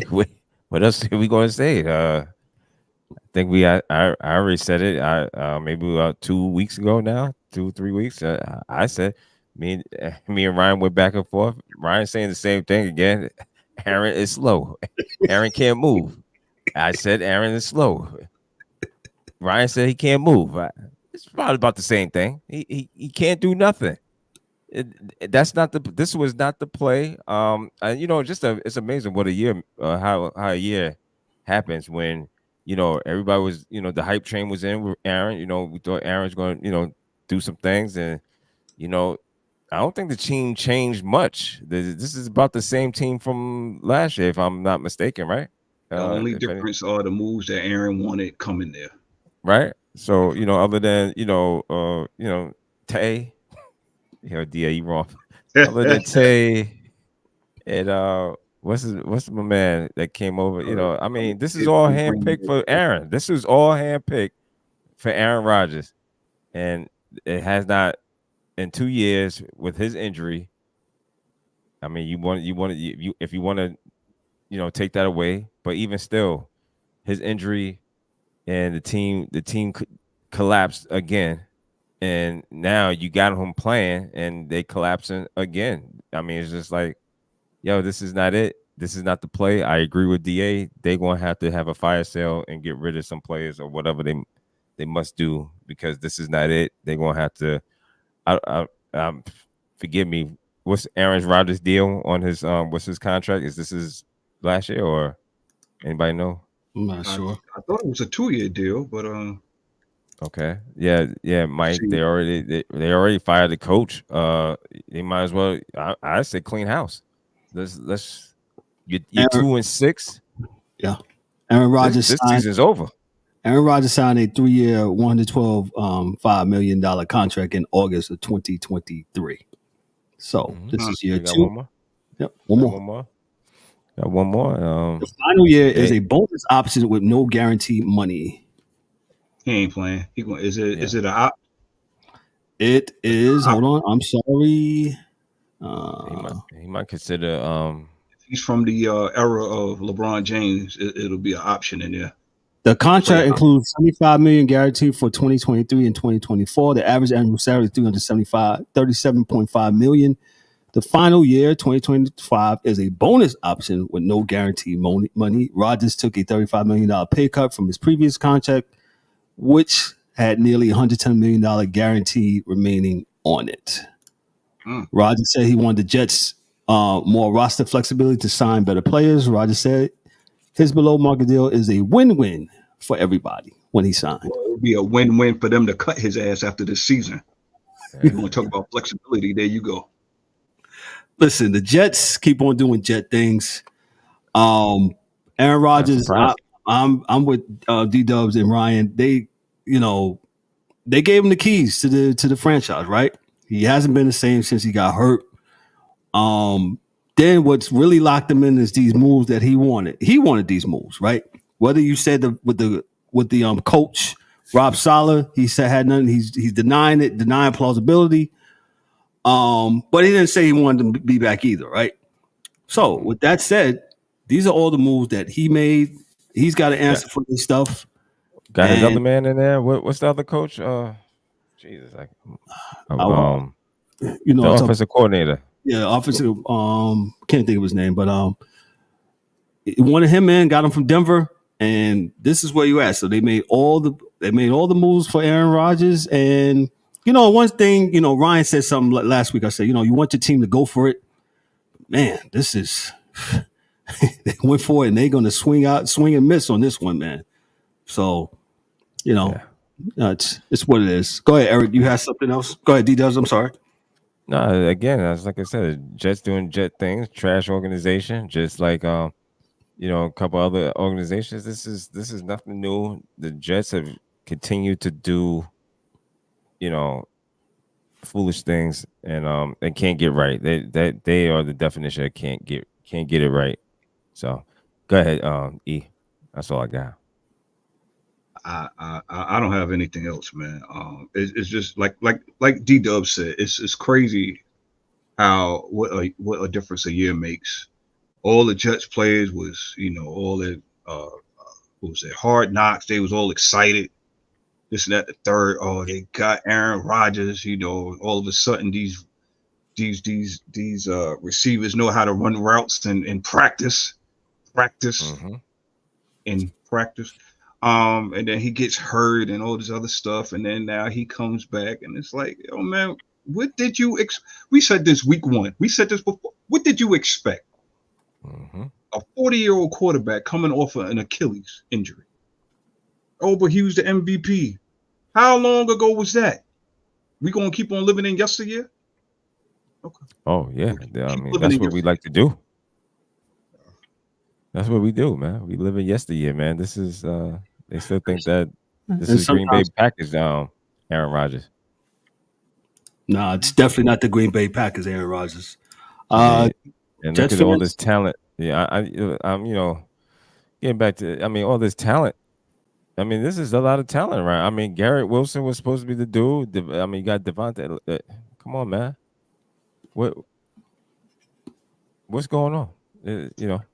What else are we going to say? I think I already said it. Maybe about 2 weeks ago now, 2-3 weeks. I said me and Ryan went back and forth. Ryan saying the same thing again. Aaron is slow. Aaron can't move. I said Aaron is slow. Ryan said he can't move. It's probably about the same thing. He can't do nothing. This was not the play. It's amazing what a year, how a year happens when everybody was, the hype train was in with Aaron. We thought Aaron's going to do some things, and I don't think the team changed much. This is about the same team from last year, if I'm not mistaken, right? The only difference are the moves that Aaron wanted coming there, right? So other than Tay. D.A. you wrong. Other than Tay and what's my man that came over? I mean, this is all handpicked for Aaron. This is all handpicked for Aaron Rodgers, and it has not in 2 years with his injury. I mean, if you want to take that away, but even still, his injury and the team collapsed again. And now you got him playing, and they collapsing again. I mean, it's just like, yo, this is not it. This is not the play. I agree with DA. They're gonna have to have a fire sale and get rid of some players or whatever they must do, because this is not it. They're gonna have to. Forgive me. What's Aaron Rodgers' deal on his what's his contract? Is this his last year, or anybody know? I'm not sure. I thought it was a 2-year deal, but Okay. Yeah, Mike. They already fired the coach. They might as well. I say clean house. Let's you're 2-6. Yeah. Aaron Rodgers. This season's over. Aaron Rodgers signed a 3-year, $112.5 million contract in August of 2023. So this is year 2. One more. Yep, one more. Got one more. The final year is a bonus option with no guaranteed money. he ain't playing. Is it a op? It is. Hold on. I'm sorry. He might consider. If he's from the era of LeBron James, it'll be an option in there. The contract includes $75 million guaranteed for 2023 and 2024. The average annual salary is $37.5 million. The final year, 2025, is a bonus option with no guaranteed money. Rodgers took a $35 million pay cut from his previous contract, which had nearly $110 million guaranteed remaining on it. Rodgers said he wanted the Jets more roster flexibility to sign better players. Rodgers said his below market deal is a win-win for everybody when he signed. Well, it would be a win-win for them to cut his ass after this season. You want to talk about flexibility? There you go. Listen, the Jets keep on doing Jet things. Aaron Rodgers, I'm with D-Dubs and Ryan. They gave him the keys to the franchise, right? He hasn't been the same since he got hurt. Then what's really locked him in is these moves that he wanted. He wanted these moves, right? Whether you said with the coach Rob Saleh, he said had nothing. He's denying plausibility. But he didn't say he wanted to be back either, right? So with that said, these are all the moves that he made. He's got to answer for this stuff. Got another man in there. What's the other coach? Jesus, the offensive coordinator. Yeah, offensive. Can't think of his name, but wanted him in, got him from Denver, and this is where you at. So they made all the moves for Aaron Rodgers, and one thing, Ryan said something last week. I said, you want your team to go for it. Man, this is they went for it, and they're going to swing and miss on this one, man. So, it's what it is. Go ahead, Eric. You have something else? Go ahead, D-Dubs. I'm sorry. No, again, like I said, Jets doing Jet things, trash organization, just like a couple other organizations. This is nothing new. The Jets have continued to do, foolish things and can't get right. They are the definition of can't get it right. So go ahead, E. That's all I got. I don't have anything else, man. It's just like D-Dub said. It's crazy how what a difference a year makes. All the Jets players was, all the what was it, Hard Knocks. They was all excited. This and that, the third. Oh, they got Aaron Rodgers. All of a sudden these receivers know how to run routes and practice in practice. And then he gets hurt and all this other stuff, and then now he comes back, and it's like, oh man, what did you? We said this week one. We said this before. What did you expect? A 40-year-old quarterback coming off of an Achilles injury. Oh, but he was the MVP. How long ago was that? We gonna keep on living in yesteryear? Okay. Oh yeah, I mean that's what we like to do. That's what we do, man. We live in yesteryear, man. This is they still think that this is Green Bay Packers Aaron Rodgers. No, it's definitely not the Green Bay Packers Aaron Rodgers. And look at all this talent. Yeah, I'm getting back to all this talent. I mean, this is a lot of talent, right? I mean, Garrett Wilson was supposed to be the dude. You got Devontae. Come on, man. What's going on?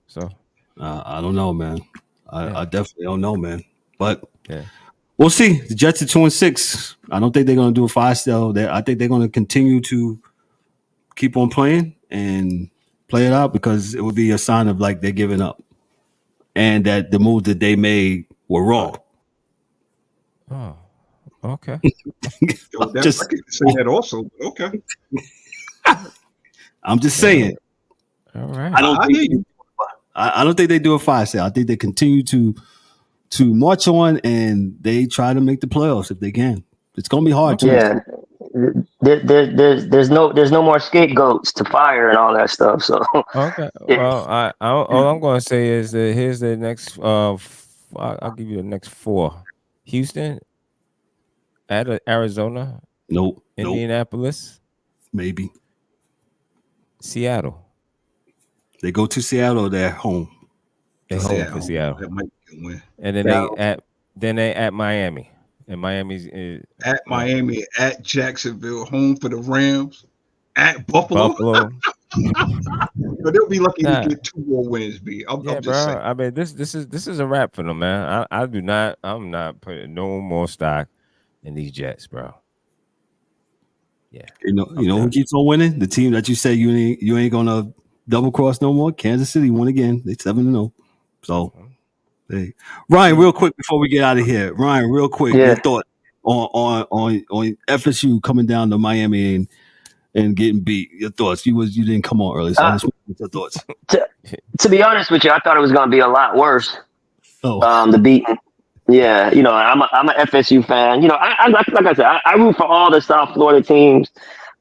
So I don't know, man. I definitely don't know, man. But we'll see. The Jets are 2-6. I don't think they're going to do a fire sale. I think they're going to continue to keep on playing and play it out, because it would be a sign of like they're giving up and that the moves that they made were wrong. Oh, okay. I can say that also. Okay. I'm just saying. All right. I don't think they do a fire sale. I think they continue to march on, and they try to make the playoffs if they can. It's going to be hard too. Yeah. There's no more scapegoats to fire and all that stuff. So okay. Well, all I'm going to say is that here's the next. I'll give you the next 4. Houston, Arizona, Nope. Indianapolis, maybe Seattle. They go to Seattle. They're home. They're home for Seattle. That might be a win. And then they at Miami. And Miami's at Miami, at Jacksonville, home for the Rams, at Buffalo. But they'll be lucky to get 2 more wins, B. I'm just saying. I mean, this is a wrap for them, man. I'm not putting no more stock in these Jets, bro. Yeah. You know who keeps on winning? The team that you say you ain't gonna double cross no more. Kansas City won again. They 7-0. So hey. Ryan, real quick before we get out of here. Ryan, real quick, your thought on FSU coming down to Miami and getting beat. Your thoughts. You didn't come on early, so I just want your thoughts. To be honest with you, I thought it was going to be a lot worse. Oh, the beating. Yeah, I'm a FSU fan. I like I said, I root for all the South Florida teams.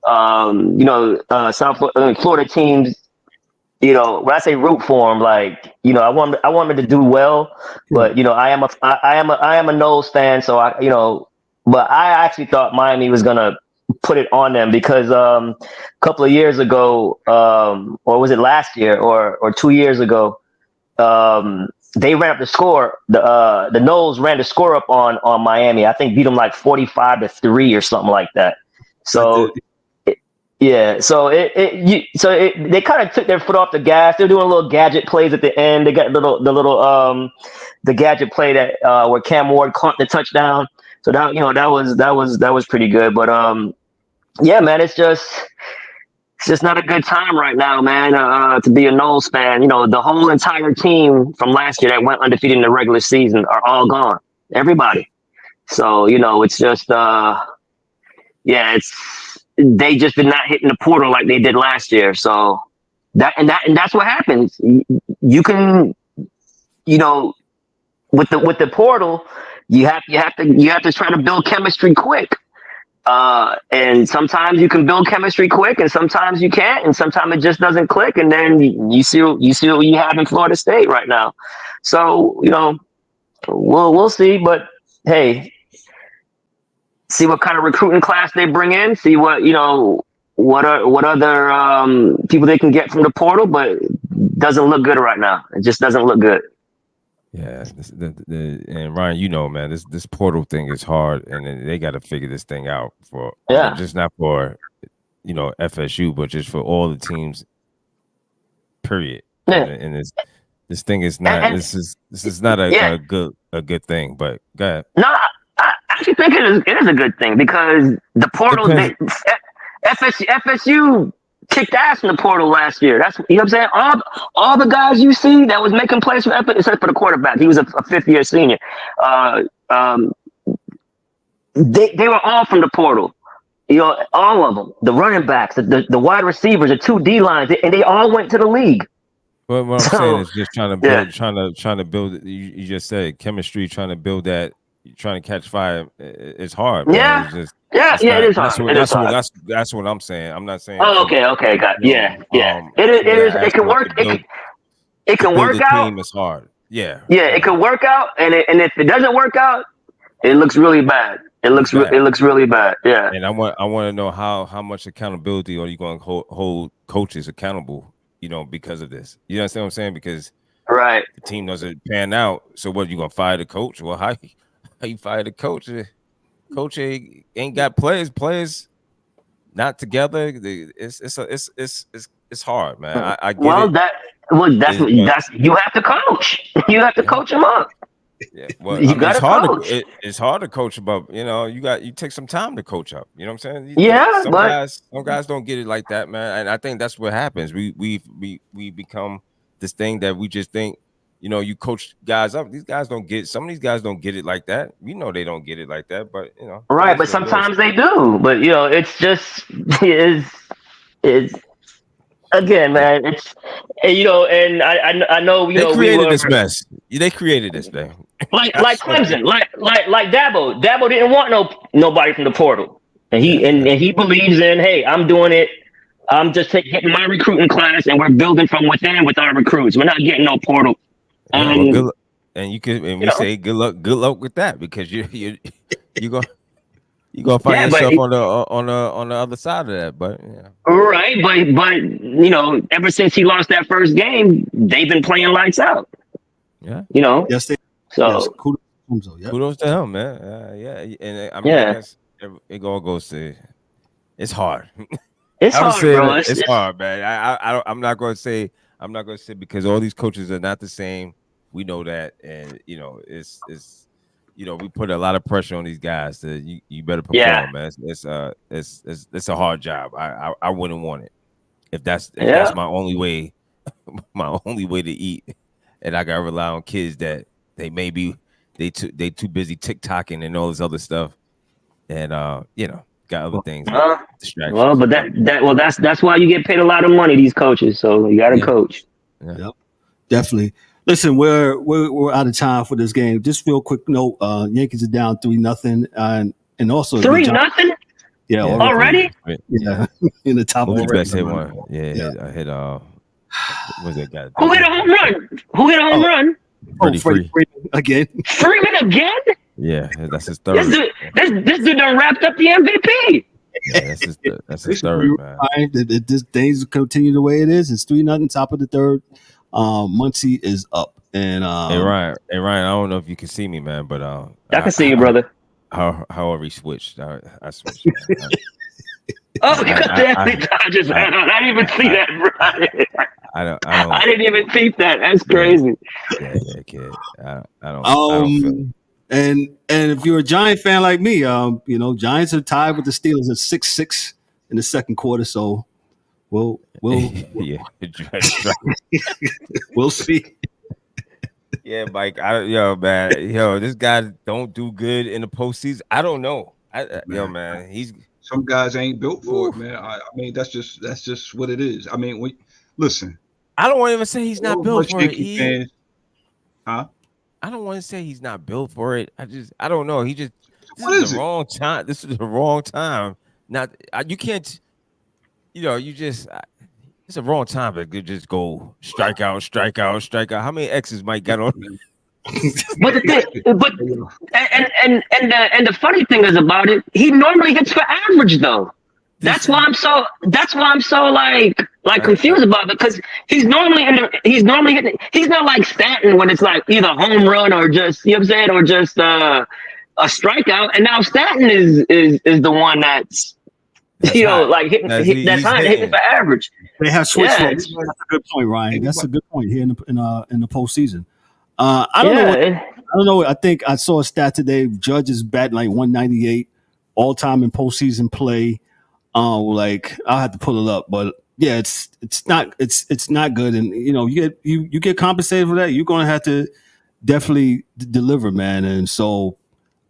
South Florida teams. When I say root for them, like I want them to do well. But I am a Knowles fan, so but I actually thought Miami was gonna put it on them because a couple of years ago, or was it last year or 2 years ago, they ran up the score. The Knowles ran the score up on Miami. I think beat them like 45-3 or something like that. So they kind of took their foot off the gas. They're doing little gadget plays at the end. They got the gadget play that where Cam Ward caught the touchdown. So that was pretty good. But man, it's just not a good time right now, man, to be a Knowles fan. The whole entire team from last year that went undefeated in the regular season are all gone. Everybody. So, it's just, they just did not hit in the portal like they did last year. So that's what happens. You can, with the portal, you have to try to build chemistry quick. And sometimes you can build chemistry quick, and sometimes you can't, and sometimes it just doesn't click, and then you see what you have in Florida State right now. So we'll see, but hey, see what kind of recruiting class they bring in, see what what other people they can get from the portal, but it doesn't look good right now. It just doesn't look good. Yeah, and Ryan, man, this portal thing is hard, and they got to figure this thing out for just not for FSU, but just for all the teams. Period. Yeah. And this thing is not. This is not a good thing. But go ahead. No, I actually think it is a good thing because the portal. FSU kicked ass in the portal last year. That's what I'm saying. All the guys you see that was making plays for FSU, except for the quarterback, he was a fifth-year senior. They were all from the portal. All of them. The running backs, the wide receivers, the 2 D lines, and they all went to the league. But what I'm saying is just trying to build, trying to build. You just said chemistry, trying to build that, trying to catch fire. It's hard. Man. Yeah. It's just, it is hard. That's what I'm saying. I'm not saying. Oh, okay, got it. Yeah. It is. It can work. It can work out. Team is hard. Yeah. Yeah, it can work out, and if it doesn't work out, it looks really bad. It looks really bad. Yeah. And I want to know how much accountability are you going to hold coaches accountable? Because of this. You understand what I'm saying? Because the team doesn't pan out. So what, you gonna fire the coach? Well, how you fire the coach? Coach ain't got players. Players not together. It's hard, man. I get it. That's you have to coach. You have to coach them up. Yeah, well, it's hard to coach about. You take some time to coach up. You know what I'm saying? Yeah, some guys don't get it like that, man. And I think that's what happens. We become this thing that we just think. You coach guys up. These guys don't get. Some of these guys don't get it like that. They don't get it like that. But right. But sometimes they do. But it's just is. Again, man, it's and I know they created this mess. They created this thing. Like Clemson, like Dabo. Dabo didn't want nobody from the portal, and he believes in, hey, I'm doing it. I'm just getting my recruiting class, and we're building from within with our recruits. We're not getting no portal. We say good luck with that because you gonna find yourself on the other side of that, but right, but ever since he lost that first game, they've been playing lights out. Yeah, Yes, kudos to him, man. And I mean, it all goes to it's hard. It's hard, bro. It's hard, man. I'm not going to say because all these coaches are not the same. We know that, and it's. We put a lot of pressure on these guys to you better perform, man. It's a hard job. I wouldn't want it if that's my only way to eat, and I gotta rely on kids that they too busy TikToking and all this other stuff, and got other things. Distractions. Well, but that's why you get paid a lot of money, these coaches. So you gotta coach. Yeah. Yep, definitely. Listen, we're out of time for this game. Just real quick note: Yankees are down 3-0, and also 3-0. Yeah, already. Yeah, in the top of the best hit one. Yeah, I hit. What's that guy? Who hit a home run? Run? Freddie again. Freeman again? Yeah, that's his third. This dude done wrapped up the MVP. Yeah, that's his third, man. This things continue the way it is. It's 3-0, top of the third. Muncie is up, and hey Ryan, I don't know if you can see me, man, but I can see you, brother. However he switched, I switched. I didn't even see that, bro. I didn't even see that. That's crazy. Yeah, kid. I don't feel and if you're a Giant fan like me, Giants are tied with the Steelers at 6-6 in the second quarter, so. We'll see. Yeah, Mike. This guy don't do good in the postseason. I don't know. Man, some guys ain't built for it, man. I mean, that's just what it is. I mean, listen. I don't want to even say he's not built for it. Huh? I don't want to say he's not built for it. I don't know. This is the wrong time. This is the wrong time. You can't. It's a wrong time to just go strike out. How many X's Mike got on? But the thing, but and the funny thing is about it, he normally hits for average though. That's why I'm so like confused about it, because he's normally hitting. He's not like Stanton when it's like either home run or just, you know what I'm saying, or just a strikeout. And now Stanton is the one that's you know, hot. like hitting for average. They have switched. Yeah, That's a good point, Ryan. That's a good point here in the postseason. I don't know. I think I saw a stat today. Judge is batting like 198 all time in postseason play. Like I'll have to pull it up, but yeah, it's not good. And you know, you get compensated for that. You're gonna have to definitely deliver, man. And so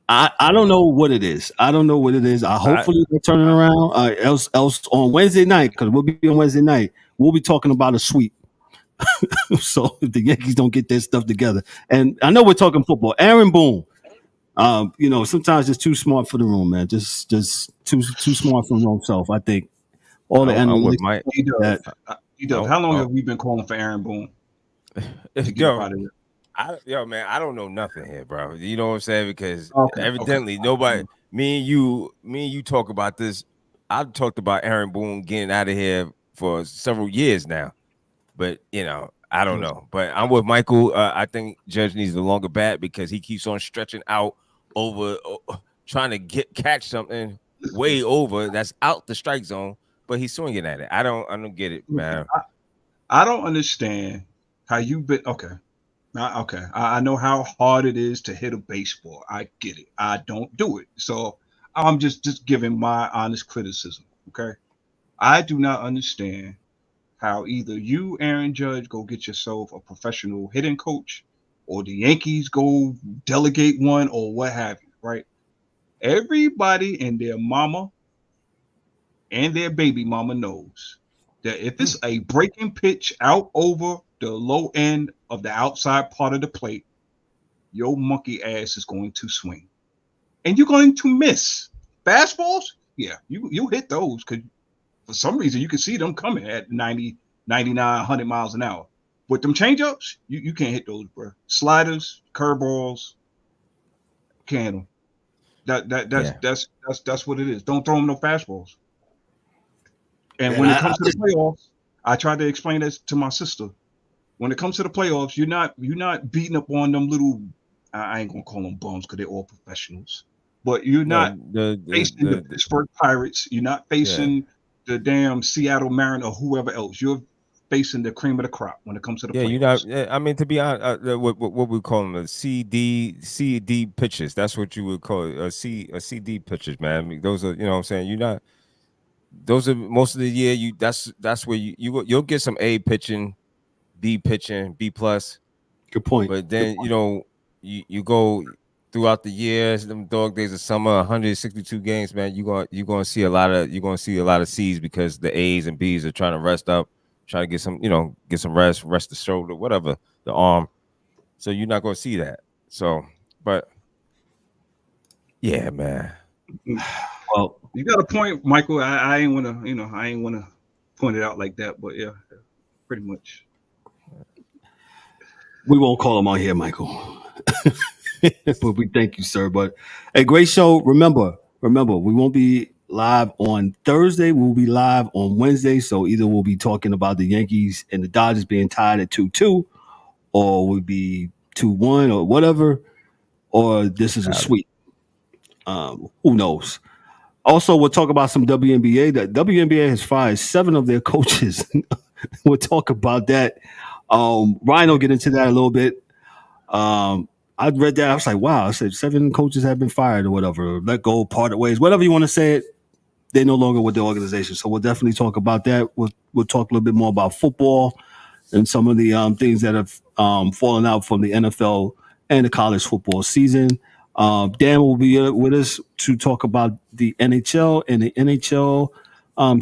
I don't know what it is. I hopefully they're turning around. Else on Wednesday night, because we'll be on Wednesday night, we'll be talking about a sweep. So if the Yankees don't get their stuff together, and I know we're talking football, Aaron Boone, you know, sometimes just too smart for the room, man. Just too smart for himself. I think all the analytics. How long have we been calling for Aaron Boone? Man, I don't know nothing here, bro. You know what I'm saying? Because evidently nobody, me and you talk about this. I've talked about Aaron Boone getting out of here for several years now. But, you know, I don't know. But I'm with Michael. I think Judge needs a longer bat because he keeps on stretching out over, trying to catch something way over that's out the strike zone, but he's swinging at it. I don't get it, man. I don't understand how you've been. I know how hard it is to hit a baseball. I get it. I don't do it. So I'm just giving my honest criticism. Okay. I do not understand how either you, Aaron Judge, go get yourself a professional hitting coach, or the Yankees go delegate one, or what have you, right? Everybody and their mama and their baby mama knows that if it's a breaking pitch out over the low end of the outside part of the plate, your monkey ass is going to swing. And you're going to miss. Fastballs, yeah, you hit those because for some reason you can see them coming at 90, 99, 100 miles an hour. With them changeups, you can't hit those, bro. Sliders, curveballs, can't. That's what it is. Don't throw them no fastballs. And when it comes to the playoffs, I tried to explain this to my sister. When it comes to the playoffs, you're not beating up on them little. I ain't gonna call them bums because they're all professionals. But you're not facing the Pittsburgh Pirates. You're not facing the damn Seattle Mariners or whoever else. You're facing the cream of the crop when it comes to the playoffs. You're not. I mean, to be honest, what we call them, CD pitches. That's what you would call it, a CD pitches, man. I mean, those are, you know what I'm saying. You're not. Those are most of the year. That's where you'll get some A pitching, B pitching, B plus. Good point. But then you know you go throughout the years, them dog days of summer, 162 games, man. You're gonna see a lot of C's because the A's and B's are trying to rest up, trying to get some rest the shoulder, whatever, the arm. So you're not gonna see that. So, but yeah, man. Well, you got a point, Michael. I ain't wanna point it out like that, but yeah, pretty much. We won't call him on here, Michael. But we thank you, sir. But a great show. Remember, we won't be live on Thursday. We'll be live on Wednesday. So either we'll be talking about the Yankees and the Dodgers being tied at 2-2, or we'll be 2-1 or whatever, or this is a sweep. Who knows? Also, we'll talk about some WNBA. That WNBA has fired 7 of their coaches. We'll talk about that. Ryan will get into that a little bit. I read that. I was like, wow. I said 7 coaches have been fired or whatever, let go, parted ways, whatever you want to say it. They're no longer with the organization. So we'll definitely talk about that. We'll talk a little bit more about football and some of the things that have fallen out from the NFL and the college football season. Dan will be with us to talk about the NHL and the NHL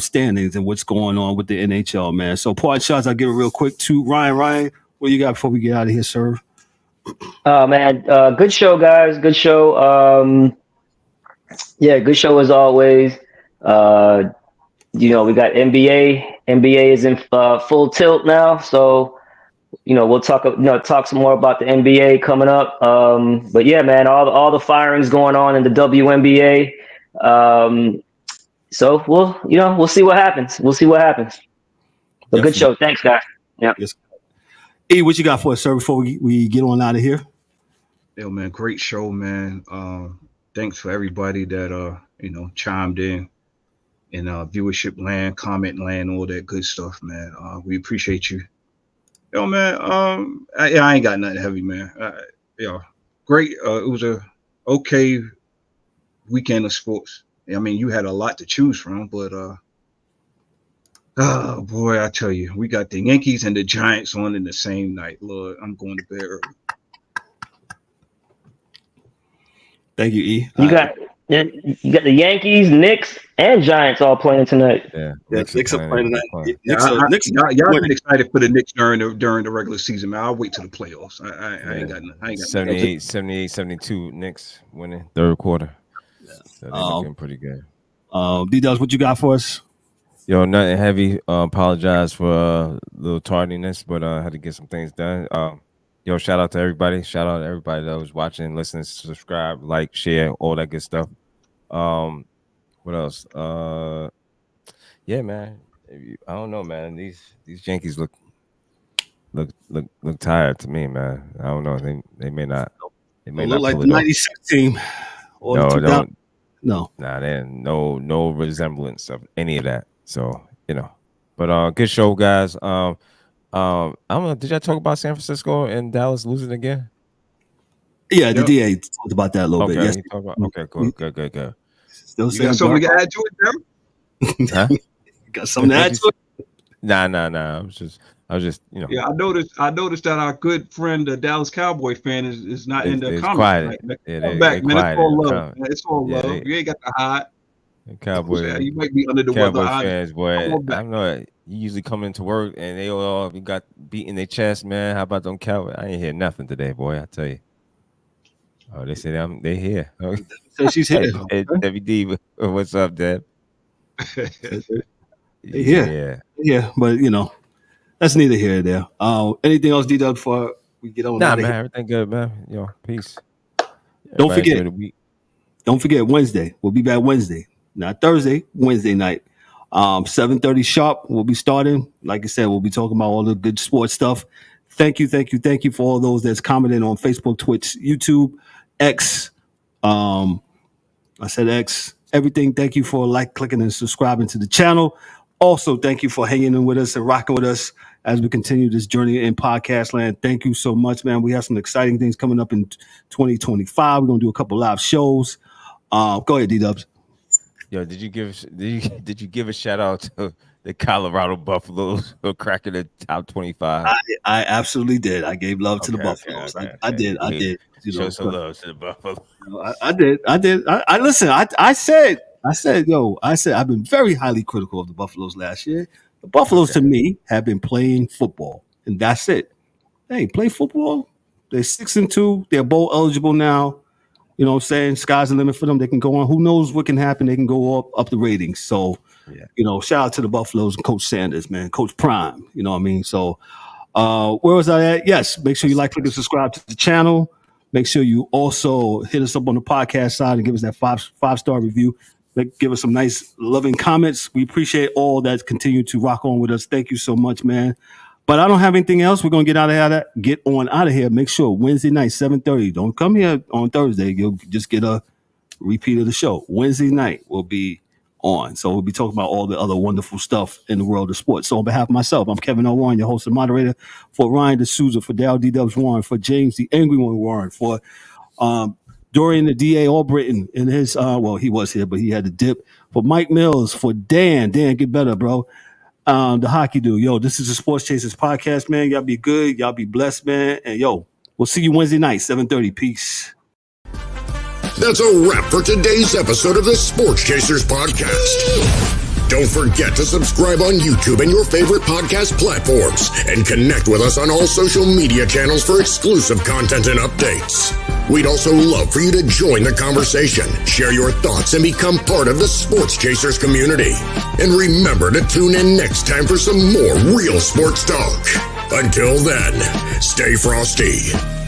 standings and what's going on with the NHL, man. So part shots, I'll give it real quick to Ryan. Ryan, what you got before we get out of here, sir? Man, good show, guys. Good show. Good show as always. We got NBA. NBA is in full tilt now, so we'll talk some more about the NBA coming up. But yeah, man, all the firings going on in the WNBA. So we'll see what happens. But good show. Thanks, guys. Yeah. Yes. E, what you got for us, sir, before we get on out of here? Yo, man, great show, man. Thanks for everybody that chimed in viewership land, comment land, all that good stuff, man. We appreciate you. Yo, man, I ain't got nothing heavy, man. Great. It was a okay weekend of sports. I mean, you had a lot to choose from, but oh boy, I tell you, we got the Yankees and the Giants on in the same night. Lord, I'm going to bed early. Thank you, E. You got the Yankees, Knicks, and Giants all playing tonight. Yeah, Knicks are playing tonight. Y'all been excited for the Knicks during the regular season, man. I'll wait till the playoffs. I ain't got nothing. 78-72 Knicks winning third quarter. So they're looking pretty good. D-Dubs, what you got for us? Yo, nothing heavy. Apologize for a little tardiness, but I had to get some things done. Yo, shout out to everybody. Shout out to everybody that was watching, listening, subscribe, like, share, all that good stuff. What else? Yeah, man. I don't know, man. These Yankees look tired to me, man. I don't know. They may not. They may not look like the '96 team. Or no. Nah, there no resemblance of any of that. So but good show, guys. I don't know. Did y'all talk about San Francisco and Dallas losing again? Yeah, the DA talked about that a little bit. Yes. Okay, cool. Good. Still you got something to add to it, Darryl? Huh? You got something to add to it? Nah. I was just. Yeah, I noticed that our good friend, the Dallas Cowboy fan, is not in the comments. Quiet. Right? Yeah, back, man. Quiet. It's all love. It's all love. You ain't got to hide. Cowboy. You might be under the Cowboy weather. fans, boy. I don't know. You usually come into work and they all got beat in their chest, man. How about them Cowboys? I ain't hear nothing today, boy. I tell you. Oh, they say they here. So she's here. Hey, Debbie D, what's up, Deb? Yeah, but that's neither here nor there. Anything else, D-Dub, before we get on? Nah, man, everything good, man. Peace. Don't forget Wednesday. We'll be back Wednesday, not Thursday. Wednesday night, 7:30 sharp. We'll be starting. Like I said, we'll be talking about all the good sports stuff. Thank you for all those that's commenting on Facebook, Twitch, YouTube, X. I said X. Everything. Thank you for clicking, and subscribing to the channel. Also, thank you for hanging in with us and rocking with us as we continue this journey in podcast land. Thank you so much, man. We have some exciting things coming up in 2025. We're gonna do a couple live shows. Go ahead, D-Dubs. Yo, did you give a shout out to the Colorado Buffaloes for cracking the top 25? I absolutely did. I gave love to the Buffaloes. Okay. I did. Show some love to the Buffaloes. I did. I listen. I said, I've been very highly critical of the Buffaloes last year. The Buffaloes, to me, have been playing football, and that's it. They ain't play football. They're 6-2. They're bowl eligible now. You know what I'm saying? Sky's the limit for them. They can go on. Who knows what can happen? They can go up the ratings. So, shout out to the Buffaloes and Coach Sanders, man. Coach Prime. You know what I mean? So, where was I at? Yes. Make sure you click, and subscribe to the channel. Make sure you also hit us up on the podcast side and give us that five-star review. Give us some nice, loving comments. We appreciate all that continue to rock on with us. Thank you so much, man. But I don't have anything else. We're going to get on out of here. Make sure Wednesday night, 7:30. Don't come here on Thursday. You'll just get a repeat of the show. Wednesday night will be on. So we'll be talking about all the other wonderful stuff in the world of sports. So on behalf of myself, I'm Kevin L. Warren, your host and moderator. For Ryan D'Souza, for Darryl D-Dubs Warren, for James the Angry One Warren, for Dorian the DA Albritton in his, he was here, but he had to dip. For Mike Mills, for Dan, get better, bro. The hockey dude. Yo, this is the Sports Chasers podcast, man. Y'all be good. Y'all be blessed, man. And yo, we'll see you Wednesday night, 7:30. Peace. That's a wrap for today's episode of the Sports Chasers podcast. Don't forget to subscribe on YouTube and your favorite podcast platforms, and connect with us on all social media channels for exclusive content and updates. We'd also love for you to join the conversation, share your thoughts, and become part of the Sports Chasers community. And remember to tune in next time for some more real sports talk. Until then, stay frosty.